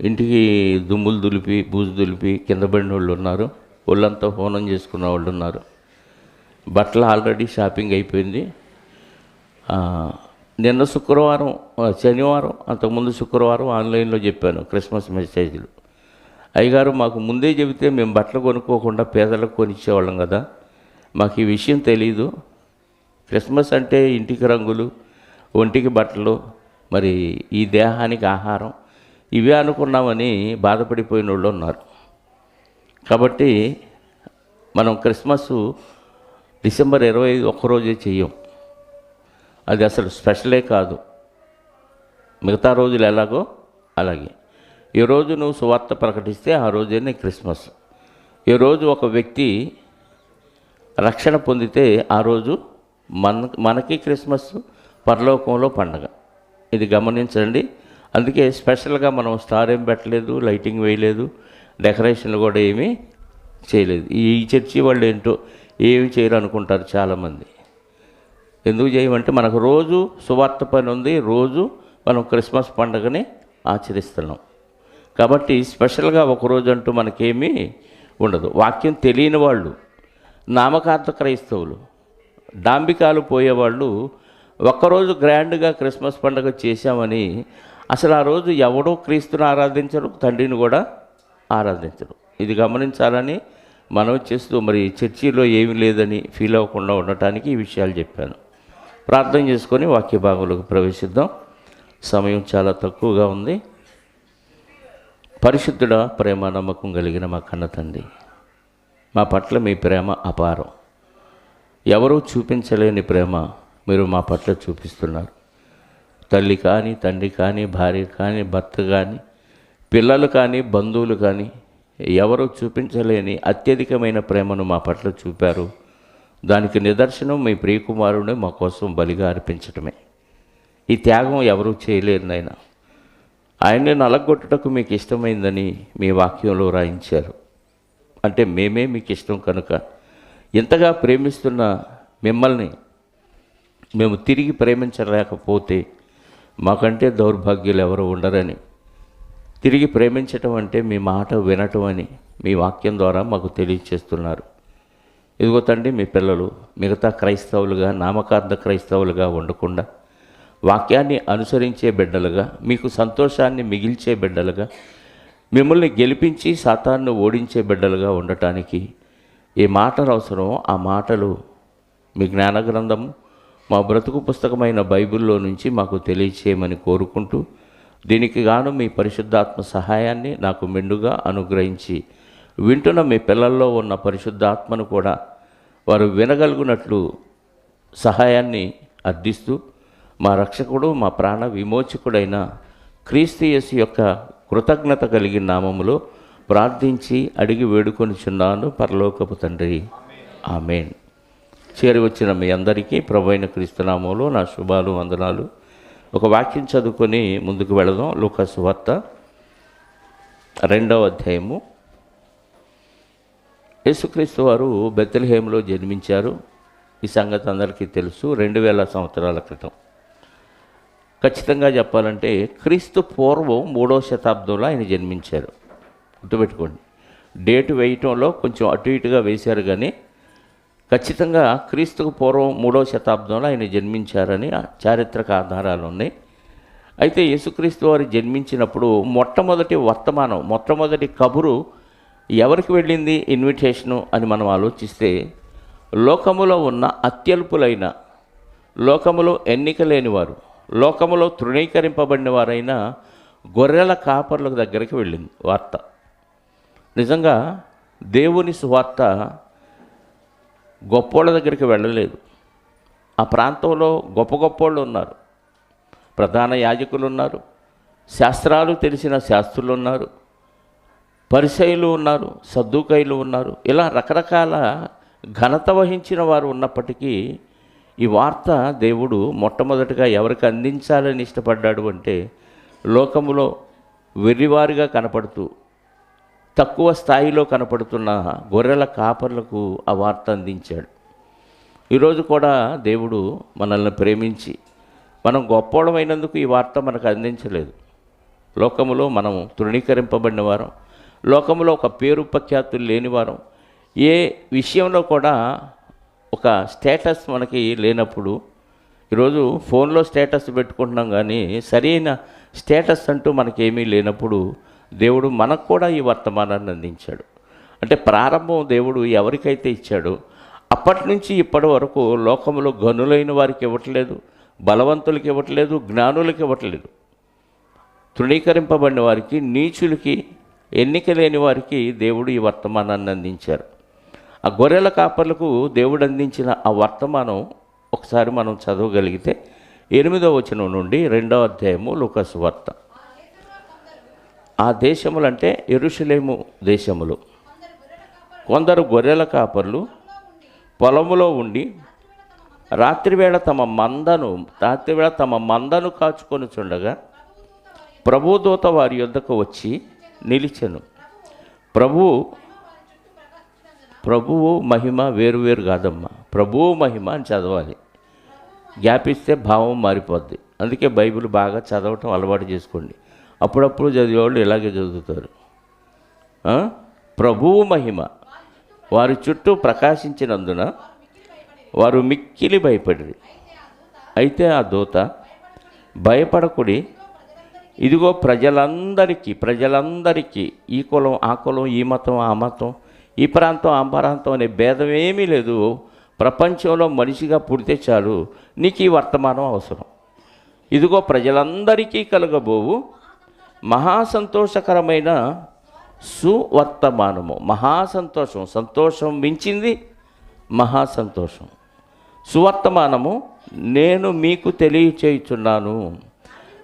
ఇంటికి దుమ్ములు దులిపి బూజు దులిపి కింద పడిన వాళ్ళు ఉన్నారు, ఒళ్ళంతా హోనం చేసుకున్న వాళ్ళు ఉన్నారు. బట్టలు ఆల్రెడీ షాపింగ్ అయిపోయింది. నిన్న శుక్రవారం, శనివారం, అంతకుముందు శుక్రవారం ఆన్లైన్లో చెప్పాను క్రిస్మస్ మెసేజ్లు. అయ్యగారు మాకు ముందే చెబితే మేము బట్టలు కొనుక్కోకుండా పేదలకు కొనిచ్చేవాళ్ళం కదా, మాకు ఈ విషయం తెలీదు. క్రిస్మస్ అంటే ఇంటికి రంగులు, ఒంటికి బట్టలు, మరి ఈ దేహానికి ఆహారం, ఇవే అనుకున్నామని బాధపడిపోయిన వాళ్ళు ఉన్నారు. కాబట్టి మనం క్రిస్మస్ డిసెంబర్ 25 ఒక్కరోజే చెయ్యం. అది అసలు స్పెషలే కాదు. మిగతా రోజులు ఎలాగో అలాగే ఈ రోజు నువ్వు సువార్త ప్రకటిస్తే ఆ రోజే క్రిస్మస్. ఈ రోజు ఒక వ్యక్తి రక్షణ పొందితే ఆ రోజు మనకి క్రిస్మస్, పరలోకంలో పండగ. ఇది గమనించండి. అందుకే స్పెషల్గా మనం స్టార్ ఏం పెట్టలేదు, లైటింగ్ వేయలేదు, డెకరేషన్లు కూడా ఏమీ చేయలేదు. ఈ చర్చి వాళ్ళు ఏంటో ఏమి చేయరు అనుకుంటారు చాలామంది. ఎందుకు చేయమంటే మనకు రోజు సువార్త పని ఉంది, రోజు మనం క్రిస్మస్ పండుగని ఆచరిస్తున్నాం. కాబట్టి స్పెషల్గా ఒకరోజు అంటూ మనకేమీ ఉండదు. వాక్యం తెలియని వాళ్ళు, నామకార్థ క్రైస్తవులు, డాంబికాలు పోయేవాళ్ళు ఒక్కరోజు గ్రాండ్గా క్రిస్మస్ పండుగ చేశామని అసలు ఆ రోజు ఎవడో క్రీస్తుని ఆరాధించరు, తండ్రిని కూడా ఆరాధించరు. ఇది గమనించాలని మనం చేస్తూ మరి చర్చిలో ఏమీ లేదని ఫీల్ అవ్వకుండా ఉండటానికి ఈ విషయాలు చెప్పాను. ప్రార్థన చేసుకొని వాక్య భాగంలోకి ప్రవేశిద్దాం. సమయం చాలా తక్కువగా ఉంది. పరిశుద్ధుడ, ప్రేమ నమ్మకం కలిగిన మా కన్న తండ్రి, మా పట్ల మీ ప్రేమ అపారం. ఎవరూ చూపించలేని ప్రేమ మీరు మా పట్ల చూపిస్తున్నారు. తల్లి కానీ, తండ్రి కానీ, భార్య కానీ, భర్త కానీ, పిల్లలు కానీ, బంధువులు కానీ ఎవరూ చూపించలేని అత్యధికమైన ప్రేమను మా పట్ల చూపారు. దానికి నిదర్శనం మీ ప్రియకుమారుని మా కోసం బలిగా అర్పించటమే. ఈ త్యాగం ఎవరూ చేయలేరు నాయనా. ఆయన్ని నలగొట్టుటకు మీకు ఇష్టమైందని మీ వాక్యంలో రాయించారు. అంటే మేమే మీకు ఇష్టం కనుక ఇంతగా ప్రేమిస్తున్న మిమ్మల్ని మేము తిరిగి ప్రేమించలేకపోతే మాకంటే దౌర్భాగ్యులు ఎవరు ఉండరని, తిరిగి ప్రేమించటం అంటే మీ మాట వినటం అని మీ వాక్యం ద్వారా మాకు తెలియచేస్తున్నారు. ఇదిగో తండ్రి, మీ పిల్లలు మిగతా క్రైస్తవులుగా, నామకార్థ క్రైస్తవులుగా ఉండకుండా వాక్యాన్ని అనుసరించే బిడ్డలుగా, మీకు సంతోషాన్ని మిగిల్చే బిడ్డలుగా, మిమ్మల్ని గెలిపించి సాతాన్ని ఓడించే బిడ్డలుగా ఉండటానికి ఏ మాటలు అవసరమో ఆ మాటలు మీ జ్ఞాన గ్రంథము, మా బ్రతుకు పుస్తకమైన బైబిల్లో నుంచి మాకు తెలియచేయమని కోరుకుంటూ, దీనికి గాను మీ పరిశుద్ధాత్మ సహాయాన్ని నాకు మెండుగా అనుగ్రహించి వింటున్న మీ పిల్లల్లో ఉన్న పరిశుద్ధాత్మను కూడా వారు వినగలుగునట్లు సహాయాన్ని అర్థిస్తూ, మా రక్షకుడు, మా ప్రాణ విమోచకుడైన క్రీస్తు యేసు యొక్క కృతజ్ఞత కలిగిన నామములో ప్రార్థించి అడిగి వేడుకొనిచున్నాను పరలోకపు తండ్రి, ఆమేన్. చేరి వచ్చిన మీ అందరికీ ప్రభువైన క్రీస్తు నామములో నా శుభాలు, వందనాలు. ఒక వాక్యం చదువుకొని ముందుకు వెళదాం. లూకా సువార్త 2వ అధ్యాయము. యేసుక్రీస్తు వారు బెత్లెహేములో జన్మించారు. ఈ సంగతి అందరికీ తెలుసు. 2000 సంవత్సరాల క్రితం, ఖచ్చితంగా చెప్పాలంటే క్రీస్తు పూర్వం 3వ శతాబ్దంలో ఆయన జన్మించారు. గుర్తుపెట్టుకోండి, డేటు వేయటంలో కొంచెం అటు ఇటుగా వేశారు, కానీ ఖచ్చితంగా క్రీస్తుకు పూర్వం 3వ శతాబ్దంలో ఆయన జన్మించారని చారిత్రక ఆధారాలు ఉన్నాయి. అయితే యేసుక్రీస్తు వారు జన్మించినప్పుడు మొట్టమొదటి వర్తమానం, మొట్టమొదటి కబురు ఎవరికి వెళ్ళింది, ఇన్విటేషను అని మనం ఆలోచిస్తే, లోకములో ఉన్న అత్యల్పులైన, లోకములో ఎన్నిక లేనివారు, లోకములో తృణీకరింపబడిన వారైన గొర్రెల కాపర్ల దగ్గరికి వెళ్ళింది వార్త. నిజంగా దేవుని సువార్త గొప్పోళ్ళ దగ్గరికి వెళ్ళలేదు. ఆ ప్రాంతంలో గొప్ప గొప్పోళ్ళు ఉన్నారు, ప్రధాన యాజకులు ఉన్నారు, శాస్త్రాలు తెలిసిన శాస్త్రులు ఉన్నారు, పరిసయ్యులు ఉన్నారు, సద్దూకయ్యులు ఉన్నారు. ఇలా రకరకాల ఘనత వహించిన వారు ఉన్నప్పటికీ ఈ వార్త దేవుడు మొట్టమొదటిగా ఎవరికి అందించాలని ఇష్టపడ్డాడు అంటే, లోకములో వెర్రివారిగా కనపడుతూ తక్కువ స్థాయిలో కనపడుతున్న గొర్రెల కాపర్లకు ఆ వార్త అందించాడు. ఈరోజు కూడా దేవుడు మనల్ని ప్రేమించి మనం గొప్పోళమైనందుకు ఈ వార్త మనకు అందించలేదు. లోకములో మనం తృణీకరింపబడిన వారం, లోకములో ఒక పేరు ప్రఖ్యాతులు లేనివారం, ఏ విషయంలో కూడా ఒక స్టేటస్ మనకి లేనప్పుడు, ఈరోజు ఫోన్లో స్టేటస్ పెట్టుకుంటున్నాం కానీ సరైన స్టేటస్ అంటూ మనకేమీ లేనప్పుడు దేవుడు మనకు కూడా ఈ వర్తమానాన్ని అందించాడు. అంటే ప్రారంభం దేవుడు ఎవరికైతే ఇచ్చాడో అప్పటి నుంచి ఇప్పటి వరకు లోకంలో గనులైన వారికి ఇవ్వట్లేదు, బలవంతులకి ఇవ్వట్లేదు, జ్ఞానులకి ఇవ్వట్లేదు. తృణీకరింపబడిన వారికి, నీచులకి, ఎన్నిక లేని వారికి దేవుడు ఈ వర్తమానాన్ని అందించారు. ఆ గొర్రెల కాపర్లకు దేవుడు అందించిన ఆ వర్తమానం ఒకసారి మనం చదవగలిగితే 8వ వచనం నుండి 2వ అధ్యాయము లూకా సువార్త. ఆ దేశములు అంటే యెరూషలేము దేశములు కొందరు గొర్రెల కాపర్లు పొలములో ఉండి రాత్రివేళ తమ మందను కాచుకొని చుండగా ప్రభుదూత వారి యొద్దకు వచ్చి నిలిచెను. ప్రభువు మహిమ వేరువేరు కాదమ్మా, ప్రభువు మహిమ అని చదవాలి. గ్యాపిస్తే భావం మారిపోద్ది. అందుకే బైబిల్ బాగా చదవటం అలవాటు చేసుకోండి. అప్పుడప్పుడు చదివేవాళ్ళు ఇలాగే చదువుతారు. ప్రభువు మహిమ వారి చుట్టూ ప్రకాశించినందున వారు మిక్కిలి భయపడిరి. అయితే ఆ దూత, భయపడకుడి, ఇదిగో ప్రజలందరికీ ఈ కులం ఆ కులం, ఈ మతం ఆ మతం, ఈ ప్రాంతం ఆ ప్రాంతం అనే భేదం ఏమీ లేదు. ప్రపంచంలో మనిషిగా పుడితే చాలు, నీకు ఈ వర్తమానం అవసరం. ఇదిగో ప్రజలందరికీ కలగబోవు మహాసంతోషకరమైన సువర్తమానము. సంతోషం మించింది మహాసంతోషం. సువర్తమానము నేను మీకు తెలియచేయుచున్నాను.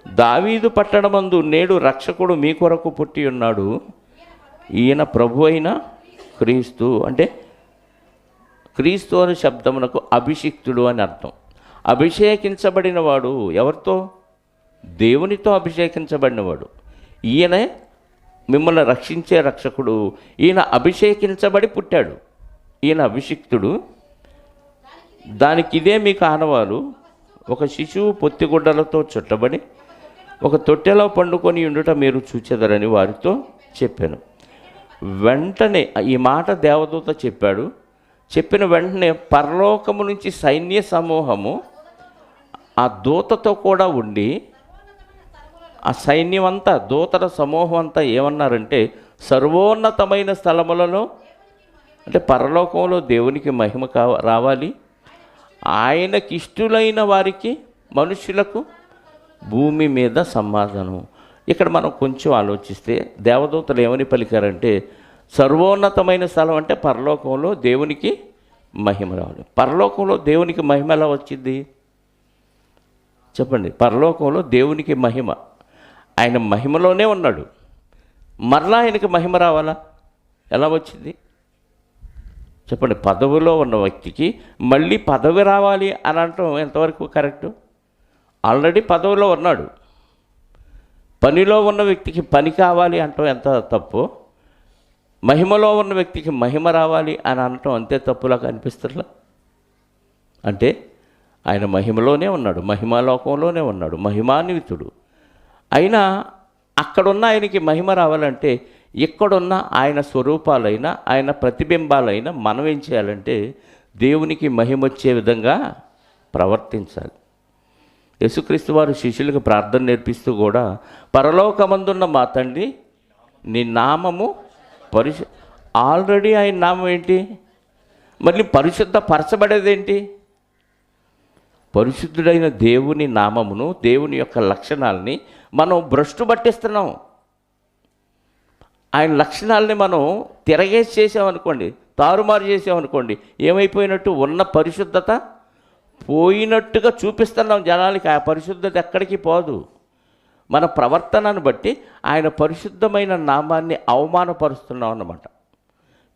దావీదు పట్టణమందు నేడు రక్షకుడు మీ కొరకు పుట్టి ఉన్నాడు. ఈయన ప్రభు అయిన క్రీస్తు. అంటే క్రీస్తు అనే శబ్దమునకు అభిషిక్తుడు అని అర్థం. అభిషేకించబడిన వాడు ఎవరితో? దేవునితో అభిషేకించబడినవాడు. ఈయనే మిమ్మల్ని రక్షించే రక్షకుడు. ఈయన అభిషేకించబడి పుట్టాడు. ఈయన అభిషిక్తుడు. దానికి ఇదే మీకు ఆనవాలు. ఒక శిశువు పొత్తిగుడ్డలతో చుట్టబడి ఒక తొట్టెలో పండుకొని ఉండుట మీరు చూచెదరని వారితో చెప్పాను. వెంటనే ఈ మాట దేవదూత చెప్పాడు. చెప్పిన వెంటనే పరలోకము నుంచి సైన్య సమూహము ఆ దూతతో కూడా ఉండి, ఆ సైన్యం అంతా, దూతల సమూహం అంతా ఏమన్నారంటే, సర్వోన్నతమైన స్థలములలో, అంటే పరలోకంలో దేవునికి మహిమ రావాలి, ఆయనకి ఇష్టులైన వారికి, మనుషులకు భూమి మీద సమాధానం. ఇక్కడ మనం కొంచెం ఆలోచిస్తే దేవదూతలు ఏమని పలికారంటే, సర్వోన్నతమైన స్థలం అంటే పరలోకంలో దేవునికి మహిమ రావాలి. పరలోకంలో దేవునికి మహిమ ఎలా వచ్చింది చెప్పండి? పరలోకంలో దేవునికి మహిమ, ఆయన మహిమలోనే ఉన్నాడు. మరలా ఆయనకి మహిమ రావాలా? ఎలా వచ్చింది చెప్పండి? పదవిలో ఉన్న వ్యక్తికి మళ్ళీ పదవి రావాలి అని అనటం ఎంతవరకు కరెక్టు? ఆల్రెడీ పదవిలో ఉన్నాడు. పనిలో ఉన్న వ్యక్తికి పని కావాలి అంటాం ఎంత తప్పు. మహిమలో ఉన్న వ్యక్తికి మహిమ రావాలి అని అనటం అంతే తప్పులాగా అనిపిస్తుందా? అంటే ఆయన మహిమలోనే ఉన్నాడు, మహిమాలోకంలోనే ఉన్నాడు, మహిమాన్వితుడు. అయినా అక్కడున్న ఆయనకి మహిమ రావాలంటే ఇక్కడున్న ఆయన స్వరూపాలైన, ఆయన ప్రతిబింబాలైన మనం ఏం చేయాలంటే దేవునికి మహిమ వచ్చే విధంగా ప్రవర్తించాలి. యేసుక్రీస్తు వారు శిష్యులకు ప్రార్థన నేర్పిస్తూ కూడా, పరలోకమందున్న మా తండ్రి నీ నామము ఆల్రెడీ ఆయన నామం ఏంటి? మళ్ళీ పరిశుద్ధపరచబడేదేంటి? పరిశుద్ధుడైన దేవుని నామమును, దేవుని యొక్క లక్షణాలని మనం భ్రష్టు పట్టిస్తున్నాం. ఆయన లక్షణాలని మనం తిరగేసి చేసామనుకోండి, తారుమారు చేసామనుకోండి, ఏమైపోయినట్టు? ఉన్న పరిశుద్ధత పోయినట్టుగా చూపిస్తున్నాం జనాలకి. ఆ పరిశుద్ధత ఎక్కడికి పోదు. మన ప్రవర్తనను బట్టి ఆయన పరిశుద్ధమైన నామాన్ని అవమానపరుస్తున్నాం అన్నమాట.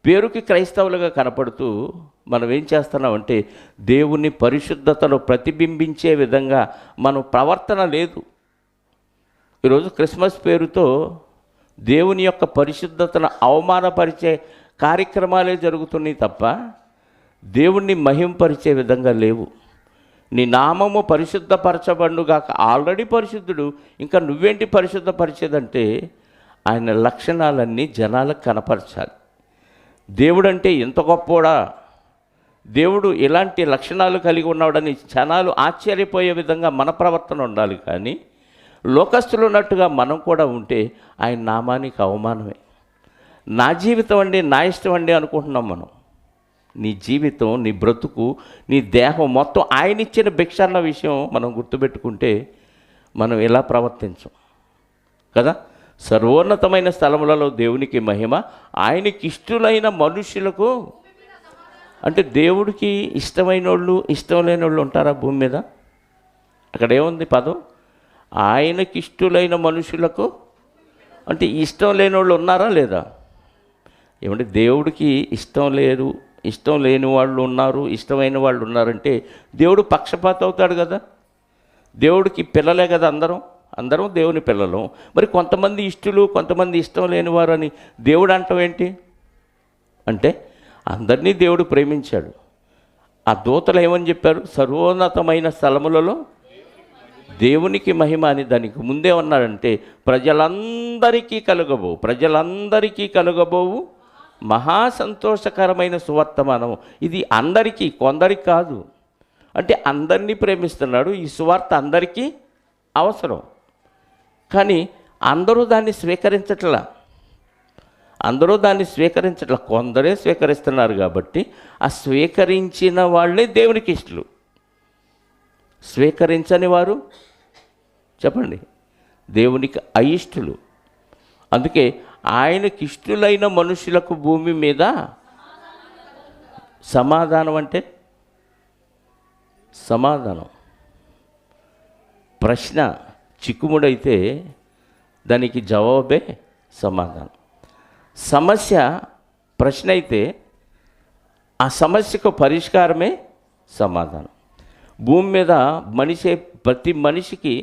పేరుకి క్రైస్తవులుగా కనపడుతూ మనం ఏం చేస్తున్నామంటే దేవుని పరిశుద్ధతను ప్రతిబింబించే విధంగా మన ప్రవర్తన లేదు. ఈరోజు క్రిస్మస్ పేరుతో దేవుని యొక్క పరిశుద్ధతను అవమానపరిచే కార్యక్రమాలే జరుగుతున్నాయి తప్ప దేవుణ్ణి మహింపరిచే విధంగా లేవు. నీ నామము పరిశుద్ధపరచబడుగాక. ఆల్రెడీ పరిశుద్ధుడు, ఇంకా నువ్వేంటి పరిశుద్ధపరిచేదంటే ఆయన లక్షణాలన్నీ జనాలకు కనపరచాలి. దేవుడంటే ఎంత గొప్పోడా, దేవుడు ఇలాంటి లక్షణాలు కలిగి ఉన్నాడని జనాలు ఆశ్చర్యపోయే విధంగా మన ప్రవర్తన ఉండాలి. కానీ లోకస్తులు ఉన్నట్టుగా మనం కూడా ఉంటే ఆయన నామానికి అవమానమే. నా జీవితం అండి, నా ఇష్టం అండి అనుకుంటున్నాం మనం. నీ జీవితం, నీ బ్రతుకు, నీ దేహం మొత్తం ఆయన ఇచ్చిన భిక్ష అన్న విషయం మనం గుర్తుపెట్టుకుంటే మనం ఎలా ప్రవర్తించం కదా. సర్వోన్నతమైన స్థలములలో దేవునికి మహిమ, ఆయనకి ఇష్టలైన మనుషులకు. అంటే దేవుడికి ఇష్టమైన వాళ్ళు, ఇష్టం లేని వాళ్ళు ఉంటారా భూమి మీద? అక్కడ ఏముంది పదం? ఆయనకి ఇష్టలైన మనుషులకు. అంటే ఇష్టం లేని వాళ్ళు ఉన్నారా లేదా? ఏమంటే దేవుడికి ఇష్టం లేదు, ఇష్టం లేని వాళ్ళు ఉన్నారు, ఇష్టమైన వాళ్ళు ఉన్నారంటే దేవుడు పక్షపాత అవుతాడు కదా. దేవుడికి పిల్లలే కదా అందరం దేవుని పిల్లలు. మరి కొంతమంది ఇష్టలు, కొంతమంది ఇష్టం లేనివారు అని దేవుడు అంటాం ఏంటి? అంటే అందరినీ దేవుడు ప్రేమించాడు. ఆ దూతలు ఏమని చెప్పారు? సర్వోన్నతమైన స్థలములలో దేవునికి మహిమ అని. దానికి ముందే ఉన్నాడంటే ప్రజలందరికీ కలుగబోవు మహా సంతోషకరమైన సువార్తమానము. ఇది అందరికీ, కొందరికి కాదు. అంటే అందరినీ ప్రేమిస్తున్నాడు. ఈ సువార్త అందరికీ అవసరం. కానీ అందరూ దాన్ని స్వీకరించట్లా. కొందరే స్వీకరిస్తున్నారు. కాబట్టి ఆ స్వీకరించిన వాళ్ళే దేవునికి ఇష్టలు. స్వీకరించని వారు చెప్పండి దేవునికి అయిష్టలు. అందుకే ఆయనకి ఇష్టలైన మనుషులకు భూమి మీద సమాధానం. అంటే సమాధానం. ప్రశ్న చిక్కుముడైతే దానికి జవాబే సమాధానం. సమస్య ప్రశ్న అయితే ఆ సమస్యకు పరిష్కారమే సమాధానం. భూమి మీద ప్రతి మనిషికి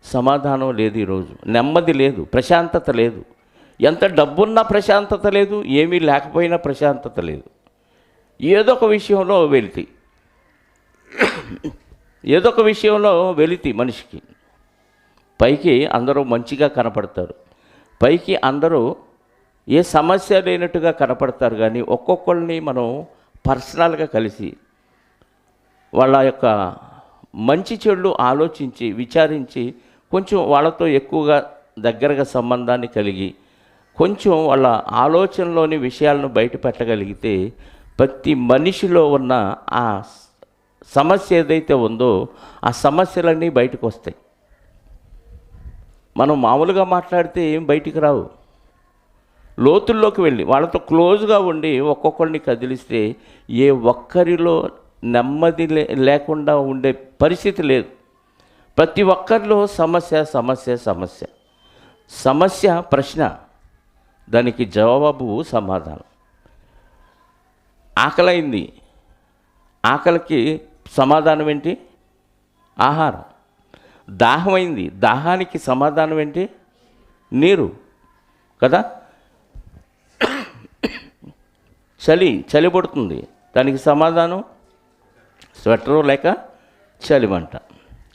సమాధానం లేదు. ఈరోజు నెమ్మది లేదు, ప్రశాంతత లేదు. ఎంత డబ్బున్నా ప్రశాంతత లేదు, ఏమీ లేకపోయినా ప్రశాంతత లేదు. ఏదో ఒక విషయంలో వెలితి మనిషికి. పైకి అందరూ మంచిగా కనపడతారు, పైకి అందరూ ఏ సమస్య లేనట్టుగా కనపడతారు. కానీ ఒక్కొక్కరిని మనం పర్సనల్గా కలిసి వాళ్ళ యొక్క మంచి చెడులు ఆలోచించి విచారించి కొంచెం వాళ్ళతో ఎక్కువగా దగ్గరగా సంబంధాన్ని కలిగి కొంచెం వాళ్ళ ఆలోచనలోని విషయాలను బయట పెట్టగలిగితే ప్రతి మనిషిలో ఉన్న ఆ సమస్య ఏదైతే ఉందో ఆ సమస్యలన్నీ బయటకు వస్తాయి. మనం మామూలుగా మాట్లాడితే ఏం బయటికి రావు. లోతుల్లోకి వెళ్ళి వాళ్ళతో క్లోజ్గా ఉండి ఒక్కొక్కరిని కదిలిస్తే ఏ ఒక్కరిలో నెమ్మది లేకుండా ఉండే పరిస్థితి లేదు. ప్రతి ఒక్కరిలో సమస్య ప్రశ్న, దానికి జవాబు సమాధానం. ఆకలైంది, ఆకలికి సమాధానం ఏంటి? ఆహారం. దాహమైంది, దాహానికి సమాధానం ఏంటి? నీరు కదా. చలి పడుతుంది, దానికి సమాధానం స్వెటరు లేక చలిమంట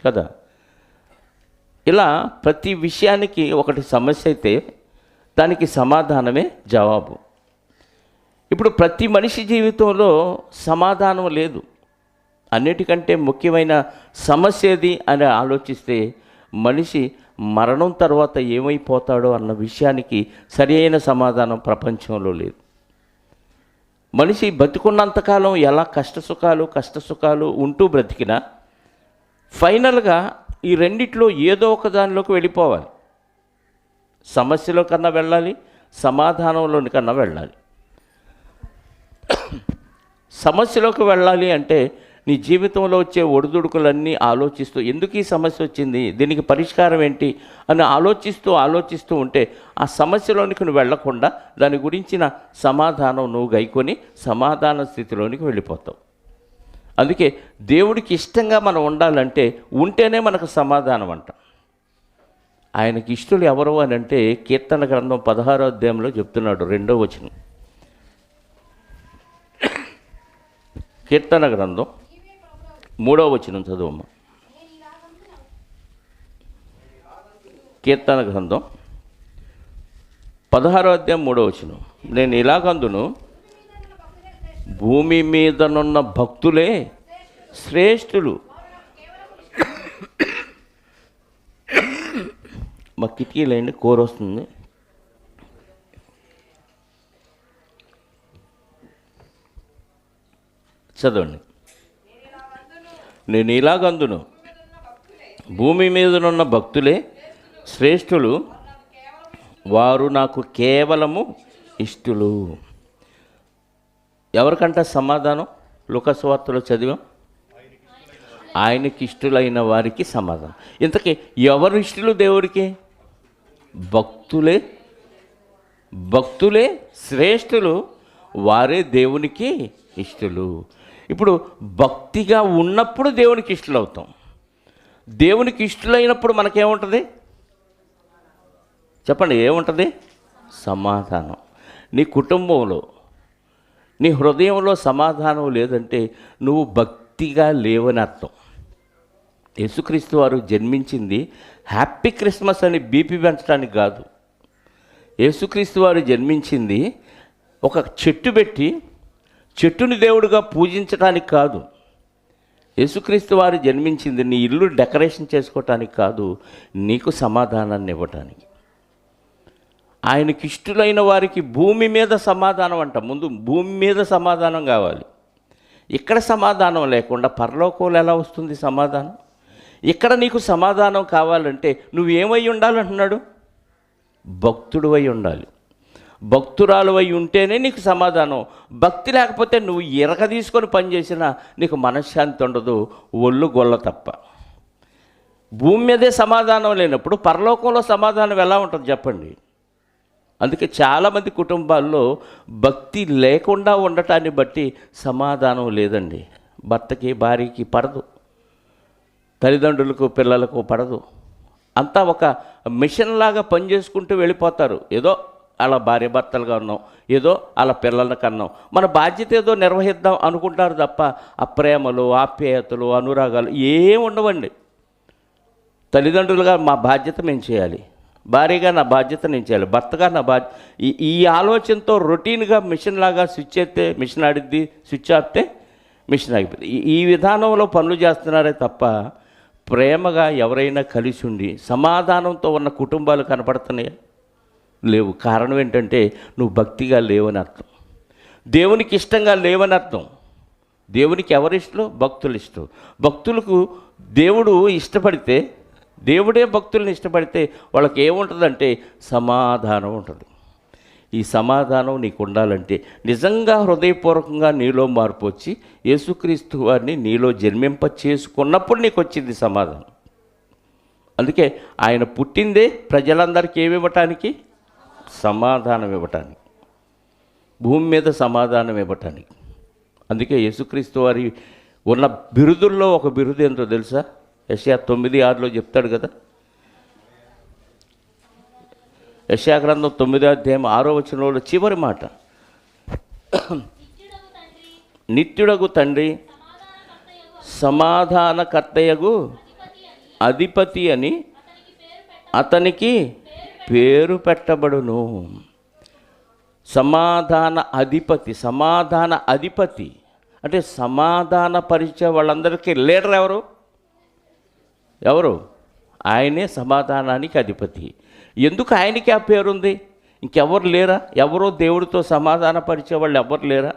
కదా. ఇలా ప్రతి విషయానికి ఒకటి సమస్య అయితే దానికి సమాధానమే జవాబు. ఇప్పుడు ప్రతి మనిషి జీవితంలో సమాధానం లేదు. అన్నిటికంటే ముఖ్యమైన సమస్య ఏది అని ఆలోచిస్తే మనిషి మరణం తర్వాత ఏమైపోతాడో అన్న విషయానికి సరి అయిన సమాధానం ప్రపంచంలో లేదు. మనిషి బతికున్నంతకాలం ఎలా కష్టసుఖాలు ఉంటూ బ్రతికినా ఫైనల్గా ఈ రెండిట్లో ఏదో ఒక దానిలోకి వెళ్ళిపోవాలి. సమస్యలో కన్నా వెళ్ళాలి, సమాధానంలోని కన్నా వెళ్ళాలి. సమస్యలోకి వెళ్ళాలి అంటే నీ జీవితంలో వచ్చే ఒడిదుడుకులన్నీ ఆలోచిస్తూ ఎందుకు ఈ సమస్య వచ్చింది, దీనికి పరిష్కారం ఏంటి అని ఆలోచిస్తూ ఉంటే ఆ సమస్యలోనికి నువ్వు వెళ్లకుండా దాని గురించిన సమాధానం నువ్వు గైకొని సమాధాన స్థితిలోనికి వెళ్ళిపోతావు. అందుకే దేవుడికి ఇష్టంగా మనం ఉండాలంటే ఉంటేనే మనకు సమాధానం అంట. ఆయనకి ఇష్టలు ఎవరు అని అంటే కీర్తన గ్రంథం 16వ అధ్యాయంలో చెప్తున్నాడు, 2వ వచనం. కీర్తన గ్రంథం 3వ వచనం చదువమ్మ. కీర్తన గ్రంథం 16వ అధ్యాయం 3వ వచనం. నేను ఇలాగందును, భూమి మీదనున్న భక్తులే శ్రేష్ఠులు. మా కిటికీలైంది, కోరొస్తుంది. చదవండి. నేను ఇలాగందును, భూమి మీదనున్న భక్తులే శ్రేష్ఠులు, వారు నాకు కేవలము ఇష్టులు. ఎవరికంట సమాధానం? లూకా సువార్తలో చదివాం, ఆయనకి ఇష్టలైన వారికి సమాధానం. ఇంతకీ ఎవరు ఇష్టలు దేవుడికి? భక్తులే. భక్తులే శ్రేష్ఠులు, వారే దేవునికి ఇష్టలు. ఇప్పుడు భక్తిగా ఉన్నప్పుడు దేవునికి ఇష్టలు అవుతాం. దేవునికి ఇష్టలైనప్పుడు మనకేముంటుంది చెప్పండి? ఏముంటుంది? సమాధానం. నీ కుటుంబంలో, నీ హృదయంలో సమాధానం లేదంటే నువ్వు భక్తిగా లేవని అర్థం. యేసుక్రీస్తు వారు జన్మించింది హ్యాపీ క్రిస్మస్ అని బీపీ పెంచడానికి కాదు. యేసుక్రీస్తు వారు జన్మించింది ఒక చెట్టు పెట్టి చెట్టుని దేవుడిగా పూజించడానికి కాదు. యేసుక్రీస్తు వారు జన్మించింది నీ ఇల్లు డెకరేషన్ చేసుకోవటానికి కాదు, నీకు సమాధానాన్ని ఇవ్వటానికి. ఆయనకి ఇష్టలైన వారికి భూమి మీద సమాధానం అంట. ముందు భూమి మీద సమాధానం కావాలి. ఇక్కడ సమాధానం లేకుండా పరలోకంలో ఎలా వస్తుంది సమాధానం? ఇక్కడ నీకు సమాధానం కావాలంటే నువ్వేమై ఉండాలంటున్నాడు? భక్తుడివై ఉండాలి. భక్తురాలువై ఉంటేనే నీకు సమాధానం. భక్తి లేకపోతే నువ్వు ఎరగ తీసుకొని పనిచేసినా నీకు మనశ్శాంతి ఉండదు, ఒళ్ళు గొల్ల తప్ప. భూమి మీదే సమాధానం లేనప్పుడు పరలోకంలో సమాధానం ఎలా ఉంటుంది చెప్పండి? అందుకే చాలామంది కుటుంబాల్లో భక్తి లేకుండా ఉండటాన్ని బట్టి సమాధానం లేదండి. భర్తకి భార్యకి పడదు, తల్లిదండ్రులకు పిల్లలకు పడదు. అంతా ఒక మిషన్ లాగా పనిచేసుకుంటూ వెళ్ళిపోతారు. ఏదో అలా భార్య భర్తలుగా ఉన్నాం, ఏదో అలా పిల్లల కన్నాం, మన బాధ్యత ఏదో నిర్వహిద్దాం అనుకుంటారు తప్ప ఆ ప్రేమలు, ఆప్యాయతలు, అనురాగాలు ఏం ఉండవండి. తల్లిదండ్రులుగా మా బాధ్యత మేము చేయాలి, భార్యగా నా బాధ్యత నేను చేయాలి, భర్తగా నా బాధ్యత. ఈ ఆలోచనతో రొటీన్గా మిషన్ లాగా స్విచ్ అయితే మిషన్ ఆడిద్ది, స్విచ్ ఆపితే మిషన్ ఆగిపోతుంది. ఈ విధానంలో పనులు చేస్తున్నారే తప్ప ప్రేమగా ఎవరైనా కలిసి ఉండి సమాధానంతో ఉన్న కుటుంబాలు కనపడుతున్నాయా? లేవు. కారణం ఏంటంటే నువ్వు భక్తిగా లేవని అర్థం, దేవునికి ఇష్టంగా లేవని అర్థం. దేవునికి ఎవరి ఇష్టం? భక్తులు ఇష్టం. భక్తులకు దేవుడు ఇష్టపడితే, దేవుడే భక్తుల్ని ఇష్టపడితే వాళ్ళకి ఏముంటుందంటే సమాధానం ఉంటుంది. ఈ సమాధానం నీకు ఉండాలంటే నిజంగా హృదయపూర్వకంగా నీలో మార్పు వచ్చి యేసుక్రీస్తు వారిని నీలో జన్మింప చేసుకున్నప్పుడు నీకు వచ్చింది సమాధానం. అందుకే ఆయన పుట్టిందే ప్రజలందరికీ ఏమి ఇవ్వటానికి? సమాధానం ఇవ్వటానికి, భూమి మీద సమాధానం ఇవ్వటానికి. అందుకే యేసుక్రీస్తు వారి ఉన్న బిరుదుల్లో ఒక బిరుదు ఏంటో తెలుసా? యెషయా 9:6 చెప్తాడు కదా. యెషయా గ్రంథం 9వ అధ్యాయం 6వ వచనంలో చివరి మాట, నిత్యుడగు తండ్రి, సమాధానకర్తయగు అధిపతి అని అతనికి పేరు పెట్టబడును. సమాధాన అధిపతి. సమాధాన అధిపతి అంటే సమాధాన పరిచయ వాళ్ళందరికీ లీడర్ ఎవరు? ఎవరు? ఆయనే సమాధానానికి అధిపతి. ఎందుకు ఆయనకి ఆ పేరుంది? ఇంకెవరు లేరా? ఎవరో దేవుడితో సమాధాన పరిచే వాళ్ళు ఎవరు లేరా?